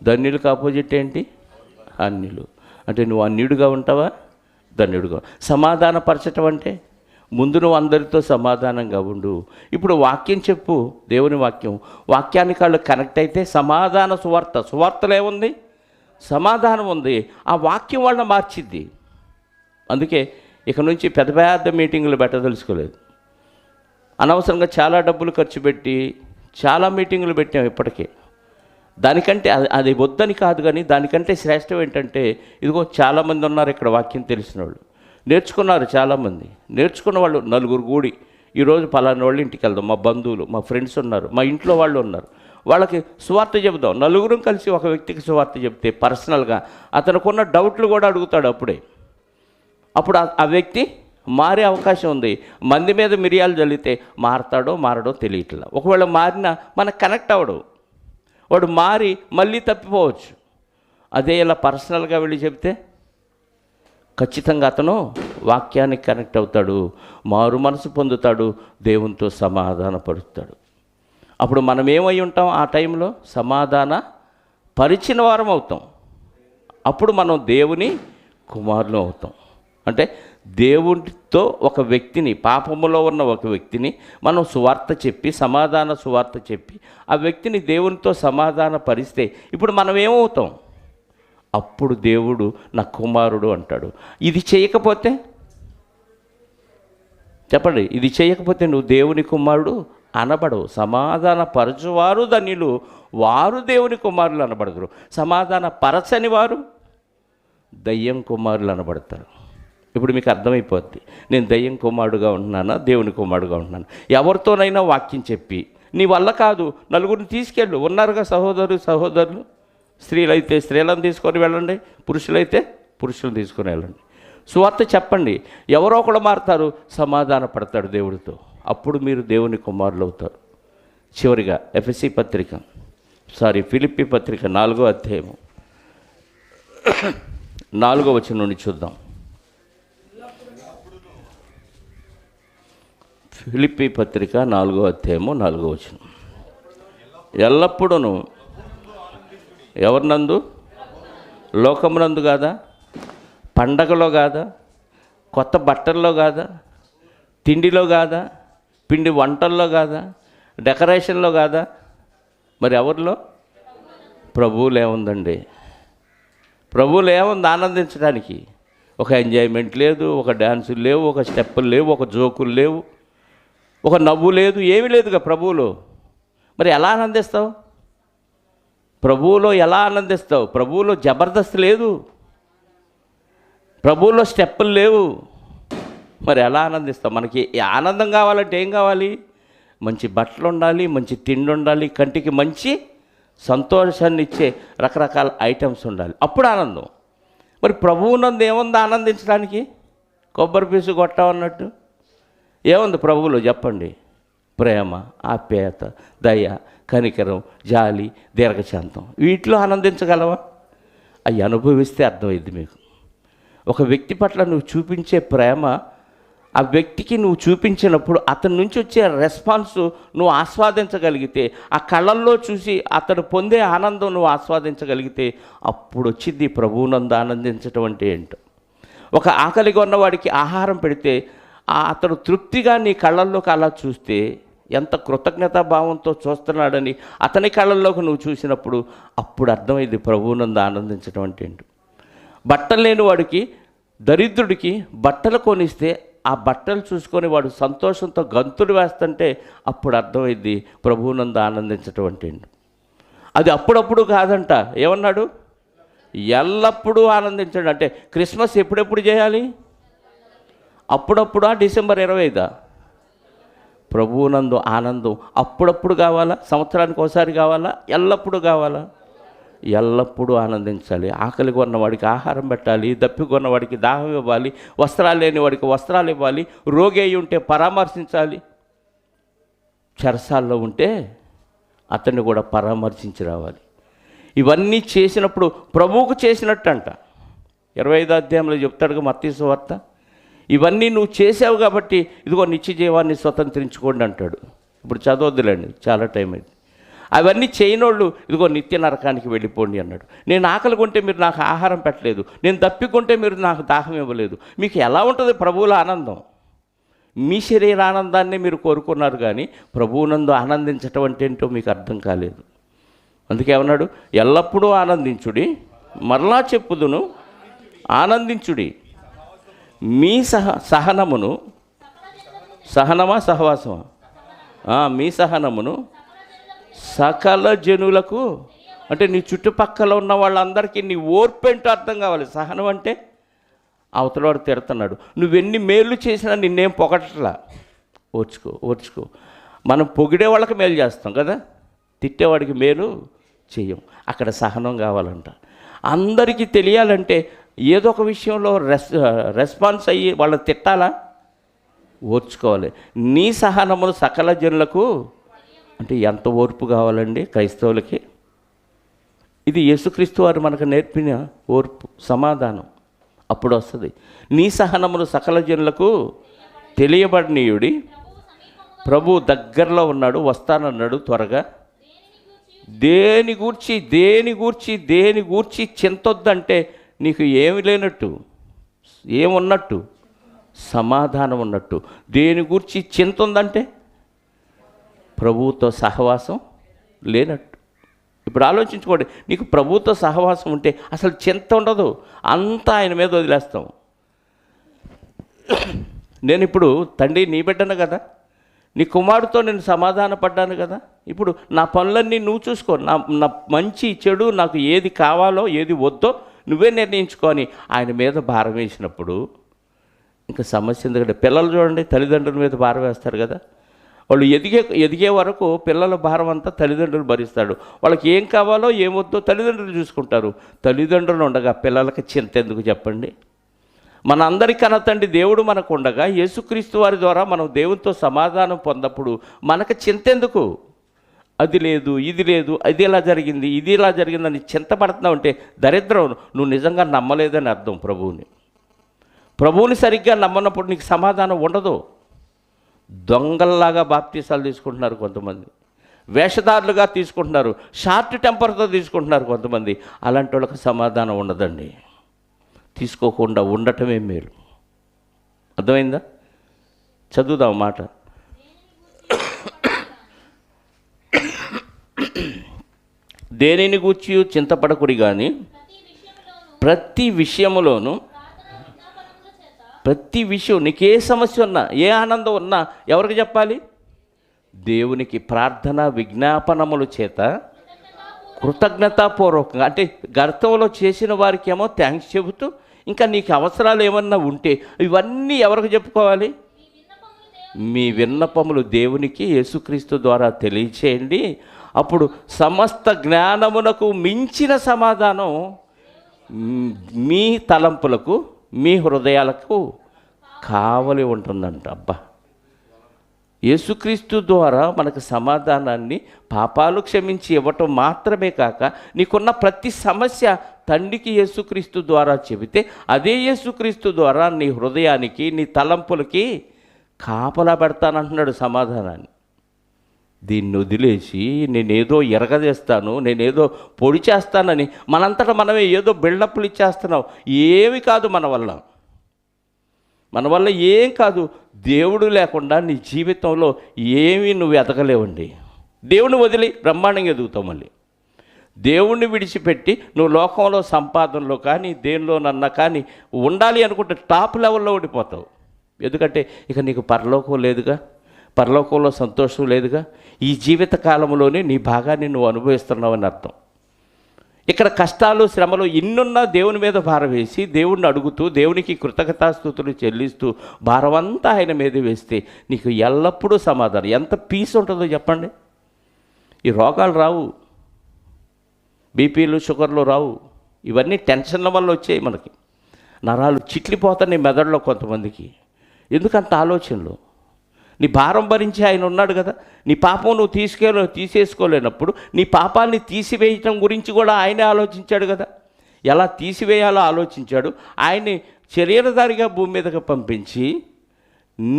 ధన్యులకు ఆపోజిట్ ఏంటి? అన్యులు. అంటే నువ్వు అన్యుడిగా ఉంటావా? ధన్యుడిగా. సమాధాన పరచటం అంటే ముందు నువ్వు అందరితో సమాధానంగా ఉండు. ఇప్పుడు వాక్యం చెప్పు, దేవుని వాక్యం. వాక్యానికి వాళ్ళు కనెక్ట్ అయితే సమాధాన సువార్తలో ఏముంది? సమాధానం ఉంది. ఆ వాక్యం వాళ్ళని మార్చిద్ది. అందుకే ఇక నుంచి పెద్ద పెద్ద మీటింగులు పెట్టదలుచుకోలేదు. అనవసరంగా చాలా డబ్బులు ఖర్చు పెట్టి చాలా మీటింగులు పెట్టాం ఇప్పటికే. దానికంటే అది వద్దని కాదు, కానీ దానికంటే శ్రేష్టం ఏంటంటే, ఇదిగో చాలామంది ఉన్నారు ఇక్కడ వాక్యం తెలిసిన వాళ్ళు, నేర్చుకున్నారు. చాలామంది నేర్చుకున్న వాళ్ళు నలుగురు కూడి ఈరోజు పలానా వాళ్ళ ఇంటికి వెళ్దాం, మా బంధువులు, మా ఫ్రెండ్స్ ఉన్నారు, మా ఇంట్లో వాళ్ళు ఉన్నారు, వాళ్ళకి సువార్త చెబుదాం. నలుగురం కలిసి ఒక వ్యక్తికి సువార్త చెప్తే పర్సనల్గా అతనుకున్న డౌట్లు కూడా అడుగుతాడు. అప్పుడు ఆ వ్యక్తి మారే అవకాశం ఉంది. మంది మీద మిరియాలు జల్లితే మారడో తెలియట్లా. ఒకవేళ మారినా మనకు కనెక్ట్ అవ్వడు, వాడు మారి మళ్ళీ తప్పిపోవచ్చు. అదే ఇలా పర్సనల్గా వెళ్ళి చెప్తే ఖచ్చితంగా అతను వాక్యానికి కనెక్ట్ అవుతాడు, మారు మనసు పొందుతాడు, దేవునితో సమాధానపరుస్తాడు. అప్పుడు మనం ఏమై ఉంటాం? ఆ టైంలో సమాధాన పరిచిన వారం అవుతాం. అప్పుడు మనం దేవుని కుమారులు అవుతాం. అంటే దేవునితో ఒక వ్యక్తిని, పాపములో ఉన్న ఒక వ్యక్తిని మనం సువార్త చెప్పి, సమాధాన సువార్త చెప్పి ఆ వ్యక్తిని దేవునితో సమాధాన పరిస్తే ఇప్పుడు మనం ఏమవుతాం? అప్పుడు దేవుడు నా కుమారుడు అంటాడు. ఇది చేయకపోతే చెప్పండి, ఇది చేయకపోతే నువ్వు దేవుని కుమారుడు అనబడవు. సమాధాన పరచువారు ధన్యులు, వారు దేవుని కుమారులు అనబడదురు. సమాధాన పరచని వారు దయ్యం కుమారులు అనబడతారు. ఇప్పుడు మీకు అర్థమైపోద్ది, నేను దయ్యం కుమారుడుగా ఉంటున్నానా, దేవుని కుమారుడుగా ఉంటున్నాను. ఎవరితోనైనా వాక్యం చెప్పి, నీ వల్ల కాదు, నలుగురిని తీసుకెళ్ళు. ఉన్నారుగా సహోదరులు, స్త్రీలైతే స్త్రీలను తీసుకొని వెళ్ళండి, పురుషులైతే పురుషులను తీసుకొని వెళ్ళండి. సువార్త చెప్పండి. ఎవరో ఒకడు మారుతారు, సమాధాన పడతాడు దేవుడితో. అప్పుడు మీరు దేవుని కుమారులు అవుతారు. చివరిగా ఫిలిప్పీ పత్రిక 4వ అధ్యాయము 4వ వచనం నుండి చూద్దాం. ఫిలిప్పీ పత్రిక 4వ అధ్యాయము 4వ వచనం. ఎల్లప్పుడూ ఎవరినందు? లోకమునందు కాదా, పండగలో కాదా, కొత్త బట్టల్లో కాదా, తిండిలో కాదా, పిండి వంటల్లో కాదా, డెకరేషన్లో కాదా, మరి ఎవరిలో? ప్రభువులు ఏముందండి? ప్రభువులు ఏముంది ఆనందించడానికి? ఒక ఎంజాయ్మెంట్ లేదు, ఒక డ్యాన్సులు లేవు, ఒక స్టెప్పులు లేవు, ఒక జోకులు లేవు, ఒక నవ్వు లేదు, ఏమీ లేదుగా ప్రభువులో. మరి ఎలా ఆనందిస్తావు? ప్రభువులో ఎలా ఆనందిస్తావు? ప్రభువులో జబర్దస్త్ లేదు, ప్రభువులో స్టెప్పులు లేవు, మరి ఎలా ఆనందిస్తావు? మనకి ఆనందం కావాలంటే ఏం కావాలి? మంచి బట్టలు ఉండాలి, మంచి తిండి ఉండాలి, కంటికి మంచి సంతోషాన్ని ఇచ్చే రకరకాల ఐటమ్స్ ఉండాలి, అప్పుడు ఆనందం. మరి ప్రభువునందు ఏముంది ఆనందించడానికి? కొబ్బరి పీసు కొట్టామన్నట్టు ఏముంది ప్రభువులో చెప్పండి? ప్రేమ, ఆప్యాయత, దయ, కనికరం, జాలి, దీర్ఘశాంతం. వీటిలో ఆనందించగలవా? అవి అనుభవిస్తే అర్థమైంది మీకు. ఒక వ్యక్తి పట్ల నువ్వు చూపించే ప్రేమ, ఆ వ్యక్తికి నువ్వు చూపించినప్పుడు అతని నుంచి వచ్చే రెస్పాన్స్ నువ్వు ఆస్వాదించగలిగితే, ఆ కళ్ళల్లో చూసి అతను పొందే ఆనందం నువ్వు ఆస్వాదించగలిగితే, అప్పుడు వచ్చింది ప్రభువునందు ఆనందించటం అంటే ఏంటో. ఒక ఆకలిగా ఉన్నవాడికి ఆహారం పెడితే అతను తృప్తిగా నీ కళ్ళల్లోకి అలా చూస్తే, ఎంత కృతజ్ఞతా భావంతో చూస్తున్నాడని అతని కళ్ళల్లోకి నువ్వు చూసినప్పుడు అప్పుడు అర్థమైంది ప్రభువునందు ఆనందించడం అంటే ఏంటో. బట్టలు లేని వాడికి, దరిద్రుడికి బట్టలు కొనిస్తే ఆ బట్టలు చూసుకొని వాడు సంతోషంతో గంతులు వేస్తుంటే అప్పుడు అర్థమైంది ప్రభువునందు ఆనందించటం అంటే ఏంటో. అది అప్పుడప్పుడు కాదంట. ఏమన్నాడు? ఎల్లప్పుడూ ఆనందించండి. అంటే క్రిస్మస్ ఎప్పుడెప్పుడు చేయాలి? అప్పుడప్పుడా? డిసెంబర్ 25 ప్రభువునందు ఆనందం అప్పుడప్పుడు కావాలా? సంవత్సరానికి ఒకసారి కావాలా? ఎల్లప్పుడూ కావాలా? ఎల్లప్పుడూ ఆనందించాలి. ఆకలిగా ఉన్నవాడికి ఆహారం పెట్టాలి, దప్పికొన్న వాడికి దాహం ఇవ్వాలి, వస్త్రాలు లేని వాడికి వస్త్రాలు ఇవ్వాలి, రోగి అయి ఉంటే పరామర్శించాలి, చెరసాల్లో ఉంటే అతన్ని కూడా పరామర్శించి రావాలి. ఇవన్నీ చేసినప్పుడు ప్రభువుకు చేసినట్టు అంట. 25వ అధ్యాయంలో చెప్తాడుగా మత్తయి సువార్త, ఇవన్నీ నువ్వు చేసావు కాబట్టి ఇదిగో నిత్య జీవాన్ని స్వతంత్రించుకోండి అంటాడు. ఇప్పుడు చదవద్దులేండి, చాలా టైం అయింది. అవన్నీ చేయనోళ్ళు ఇదిగో నిత్య నరకానికి వెళ్ళిపోండి అన్నాడు. నేను ఆకలి కొంటే మీరు నాకు ఆహారం పెట్టలేదు, నేను దప్పికొంటే మీరు నాకు దాహం ఇవ్వలేదు. మీకు ఎలా ఉంటుంది ప్రభువుల ఆనందం? మీ శరీర ఆనందాన్ని మీరు కోరుకున్నారు, కానీ ప్రభువునందు ఆనందించటం అంటే ఏంటో మీకు అర్థం కాలేదు. అందుకే ఏమన్నాడు? ఎల్లప్పుడూ ఆనందించుడి, మరలా చెప్పుదును ఆనందించుడి. మీ సహనమును, సహనమా సహవాసమా? మీ సహనమును సకల జనులకు, అంటే నీ చుట్టుపక్కల ఉన్న వాళ్ళందరికీ నీ ఓర్పేంటో అర్థం కావాలి. సహనం అంటే అవతలవాడు తిడుతున్నాడు, నువ్వెన్ని మేలు చేసినా నిన్నేం పొగట్లా, ఓర్చుకో. మనం పొగిడే వాళ్ళకి మేలు చేస్తాం కదా, తిట్టేవాడికి మేలు చెయ్యం. అక్కడ సహనం కావాలంట. అందరికీ తెలియాలంటే ఏదో ఒక విషయంలో రెస్పాన్స్ అయ్యి వాళ్ళని తిట్టాలా? ఓర్చుకోవాలి. నీ సహనమును సకల జనులకు, అంటే ఎంత ఓర్పు కావాలండి క్రైస్తవులకి? ఇది యేసుక్రీస్తు వారు మనకు నేర్పిన ఓర్పు, సమాధానం. అప్పుడు వస్తుంది. నీ సహనమును సకల జనులకు తెలియబడనీయుడి, ప్రభు దగ్గరలో ఉన్నాడు, వస్తానన్నాడు త్వరగా. దేని గూర్చి చింతొద్దంటే నీకు ఏమి లేనట్టు, ఏమున్నట్టు? సమాధానం ఉన్నట్టు. దేని గూర్చి చింత ఉందంటే ప్రభువుతో సహవాసం లేనట్టు. ఇప్పుడు ఆలోచించుకోండి, నీకు ప్రభువుతో సహవాసం ఉంటే అసలు చింత ఉండదు, అంతా ఆయన మీద వదిలేస్తాం. నేను ఇప్పుడు తండ్రి నీ బిడ్డను కదా, నీ కుమారుడితో నేను సమాధాన పడ్డాను కదా, ఇప్పుడు నా పనులన్నీ నువ్వు చూసుకో, నా మంచి చెడు నాకు ఏది కావాలో ఏది వద్దో నువ్వే నిర్ణయించుకొని ఆయన మీద భారం వేసినప్పుడు ఇంకా సమస్య. ఎందుకంటే పిల్లలు చూడండి, తల్లిదండ్రుల మీద భారం వేస్తారు కదా, వాళ్ళు ఎదిగే వరకు పిల్లల భారం అంతా తల్లిదండ్రులు భరిస్తాడు. వాళ్ళకి ఏం కావాలో ఏమొద్దో తల్లిదండ్రులు చూసుకుంటారు. తల్లిదండ్రులు ఉండగా పిల్లలకి చింత ఎందుకు చెప్పండి? మన అందరి కనతండి దేవుడు మనకు ఉండగా యేసుక్రీస్తు వారి ద్వారా మనం దేవునితో సమాధానం పొందప్పుడు మనకు చింత ఎందుకు? అది లేదు, ఇది లేదు, అది ఇలా జరిగింది, ఇది ఇలా జరిగిందని చింతపడుతున్నావు అంటే దరిద్రం. నువ్వు నిజంగా నమ్మలేదని అర్థం. ప్రభువుని సరిగ్గా నమ్మనప్పుడు నీకు సమాధానం ఉండదు. దొంగల్లాగా బాప్తీసాలు తీసుకుంటున్నారు కొంతమంది, వేషధారులుగా తీసుకుంటున్నారు, షార్ట్ టెంపర్తో తీసుకుంటున్నారు కొంతమంది. అలాంటి వాళ్ళకి సమాధానం ఉండదండి. తీసుకోకుండా ఉండటమే మేలు. అర్థమైందా? చదువుదాం మాట. దేనిని గూర్చి చింతపడకుడి కానీ ప్రతి విషయములోనూ, ప్రతి విషయం నీకే సమస్య ఉన్నా, ఏ ఆనందం ఉన్నా ఎవరికి చెప్పాలి? దేవునికి ప్రార్థన విజ్ఞాపనముల చేత కృతజ్ఞతాపూర్వకంగా, అంటే గతంలో చేసిన వారికి ఏమో థ్యాంక్స్ చెబుతూ, ఇంకా నీకు అవసరాలు ఏమన్నా ఉంటే ఇవన్నీ ఎవరికి చెప్పుకోవాలి? మీ విన్నపములు దేవునికి యేసుక్రీస్తు ద్వారా తెలియచేయండి. అప్పుడు సమస్త జ్ఞానమునకు మించిన సమాధానం మీ తలంపులకు, మీ హృదయాలకు కావలి ఉంటుందంట. అబ్బా, యేసుక్రీస్తు ద్వారా మనకు సమాధానాన్ని, పాపాలు క్షమించి ఇవ్వటం మాత్రమే కాక నీకున్న ప్రతి సమస్య తండ్రికి యేసుక్రీస్తు ద్వారా చెబితే అదే యేసుక్రీస్తు ద్వారా నీ హృదయానికి, నీ తలంపులకి కాపలా పెడతానంటున్నాడు సమాధానాన్ని. దీన్ని వదిలేసి నేనేదో ఎరగజేస్తాను, నేనేదో పొడి చేస్తానని మనంతటా మనమే ఏదో బిల్డప్లు ఇచ్చేస్తున్నాం. ఏమి కాదు, మన వల్ల ఏం కాదు. దేవుడు లేకుండా నీ జీవితంలో ఏమీ నువ్వు ఎదగలేవండి. దేవుని వదిలి బ్రహ్మాండంగా ఎదుగుతావు. మళ్ళీ దేవుణ్ణి విడిచిపెట్టి నువ్వు లోకంలో సంపాదనలో కానీ దేనిలోనన్నా కానీ ఉండాలి అనుకుంటే టాప్ లెవెల్లో ఉండిపోతావు. ఎందుకంటే ఇక నీకు పరలోకం లేదుగా, పరలోకంలో సంతోషం లేదుగా. ఈ జీవిత కాలంలోనే నీ భాగాన్ని నువ్వు అనుభవిస్తున్నావు అని అర్థం. ఇక్కడ కష్టాలు, శ్రమలు ఇన్నున్నా దేవుని మీద భారం వేసి, దేవుణ్ణి అడుగుతూ, దేవునికి కృతజ్ఞతాస్తుతులు చెల్లిస్తూ భారమంతా ఆయన మీద వేస్తే నీకు ఎల్లప్పుడూ సమాధానం. ఎంత పీస్ ఉంటుందో చెప్పండి. ఈ రోగాలు రావు, బీపీలు, షుగర్లు రావు. ఇవన్నీ టెన్షన్ల వల్ల వచ్చాయి. మనకి నరాలు చిట్లిపోతాయి మెదడులో కొంతమందికి. ఎందుకంత ఆలోచనలు? నీ భారం భరించి ఆయన ఉన్నాడు కదా. నీ పాపం నువ్వు తీసేసుకోలేనప్పుడు నీ పాపాన్ని తీసివేయటం గురించి కూడా ఆయనే ఆలోచించాడు కదా. ఎలా తీసివేయాలో ఆలోచించాడు. ఆయన్ని శరీరధారిగా భూమి మీదకి పంపించి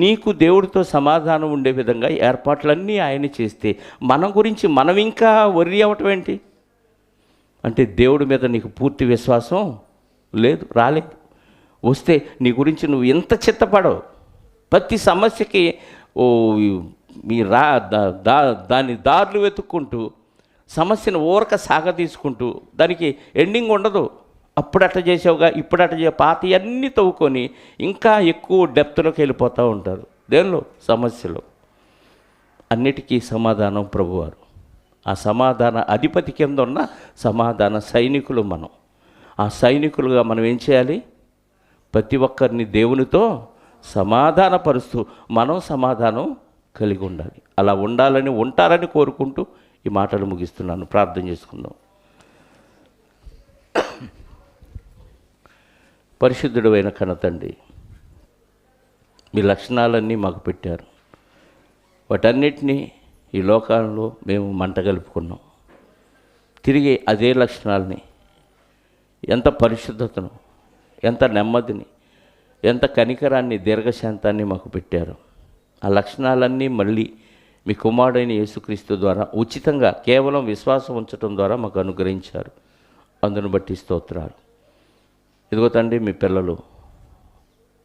నీకు దేవుడితో సమాధానం ఉండే విధంగా ఏర్పాట్లన్నీ ఆయన చేస్తే మన గురించి మనం ఇంకా వర్రీ అవ్వటం ఏంటి? అంటే దేవుడి మీద నీకు పూర్తి విశ్వాసం లేదు, రాలేదు. వస్తే నీ గురించి నువ్వు ఎంత చిత్తపడవు. ప్రతి సమస్యకి ఓ మీ దాని దారులు వెతుక్కుంటూ సమస్యను ఊరక సాగదీసుకుంటూ దానికి ఎండింగ్ ఉండదు. అప్పుడు అట్ట చేసావుగా, ఇప్పుడు అట్ట పాత అన్నీ తవ్వుకొని ఇంకా ఎక్కువ డెప్త్లోకి వెళ్ళిపోతూ ఉంటారు. దేనిలో? సమస్యలో. అన్నిటికీ సమాధానం ప్రభువారు. ఆ సమాధాన అధిపతి కింద ఉన్న సమాధాన సైనికులు మనం. ఆ సైనికులుగా మనం ఏం చేయాలి? ప్రతి ఒక్కరిని దేవునితో సమాధానపరుస్తూ మనం సమాధానం కలిగి ఉండాలి. అలా ఉండాలని, ఉంటారని కోరుకుంటూ ఈ మాటలు ముగిస్తున్నాను. ప్రార్థన చేసుకుందాం. పరిశుద్ధుడు అయిన కన్నతండ్రి, మీ లక్షణాలన్నీ మాకు పెట్టారు. వాటన్నిటినీ ఈ లోకాల్లో మేము మంట కలుపుకున్నాం. తిరిగి అదే లక్షణాలని, ఎంత పరిశుద్ధతను, ఎంత నెమ్మదిని, ఎంత కనికరాన్ని, దీర్ఘశాంతాన్ని మాకు పెట్టారు. ఆ లక్షణాలన్నీ మళ్ళీ మీ కుమారుడైన యేసుక్రీస్తు ద్వారా ఉచితంగా కేవలం విశ్వాసం ఉంచడం ద్వారా మాకు అనుగ్రహించారు. అందును బట్టి స్తోత్రాలు. ఇదిగో తండ్రి, మీ పిల్లలు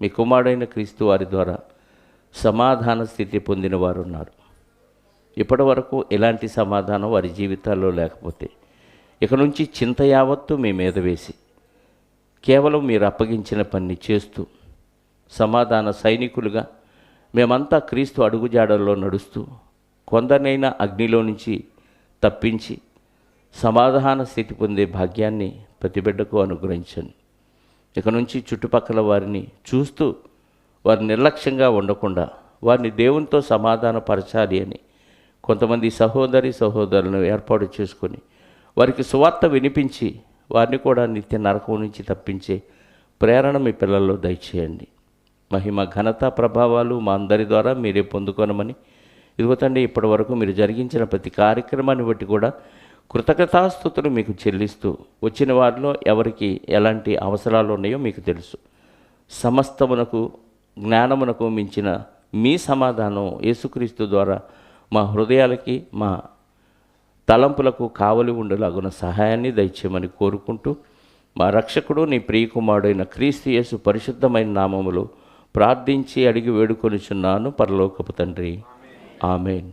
మీ కుమారుడైన క్రీస్తు వారి ద్వారా సమాధాన స్థితి పొందిన వారు ఉన్నారు. ఇప్పటి వరకు ఎలాంటి సమాధానం వారి జీవితాల్లో లేకపోతే ఇక నుంచి చింత యావత్తు మీ మీద వేసి కేవలం మీరు అప్పగించిన పని చేస్తూ సమాధాన సైనికులుగా మేమంతా క్రీస్తు అడుగుజాడల్లో నడుస్తూ కొందరినైనా అగ్నిలో నుంచి తప్పించి సమాధాన స్థితి పొందే భాగ్యాన్ని ప్రతి బిడ్డకు అనుగ్రహించండి. ఇక నుంచి చుట్టుపక్కల వారిని చూస్తూ వారు నిర్లక్ష్యంగా ఉండకుండా వారిని దేవునితో సమాధానపరచాలి అని కొంతమంది సహోదరులను ఏర్పాటు చేసుకొని వారికి సువార్త వినిపించి వారిని కూడా నిత్య నరకం నుంచి తప్పించే ప్రేరణ మీ పిల్లల్లో దయచేయండి. మహిమ, ఘనత, ప్రభావాలు మా అందరి ద్వారా మీరే పొందుకోనమని ఇదిగో తండ్రి, ఇప్పటి వరకు మీరు జరిగించిన ప్రతి కార్యక్రమాన్ని బట్టి కూడా కృతజ్ఞతాస్తుతులు మీకు చెల్లిస్తూ వచ్చిన వారిలో ఎవరికి ఎలాంటి అవసరాలు ఉన్నాయో మీకు తెలుసు. సమస్తమునకు జ్ఞానమునకు మించిన మీ సమాధానం యేసుక్రీస్తు ద్వారా మా హృదయాలకి, మా తలంపులకు కావలి ఉండేలాగున సహాయాన్ని దయచేయమని కోరుకుంటూ మా రక్షకుడు నీ ప్రియకుమారుడైన క్రీస్తు యేసు పరిశుద్ధమైన నామములో ప్రార్థించి అడిగి వేడుకొనిచున్నాను పరలోకపు తండ్రి. ఆమేన్.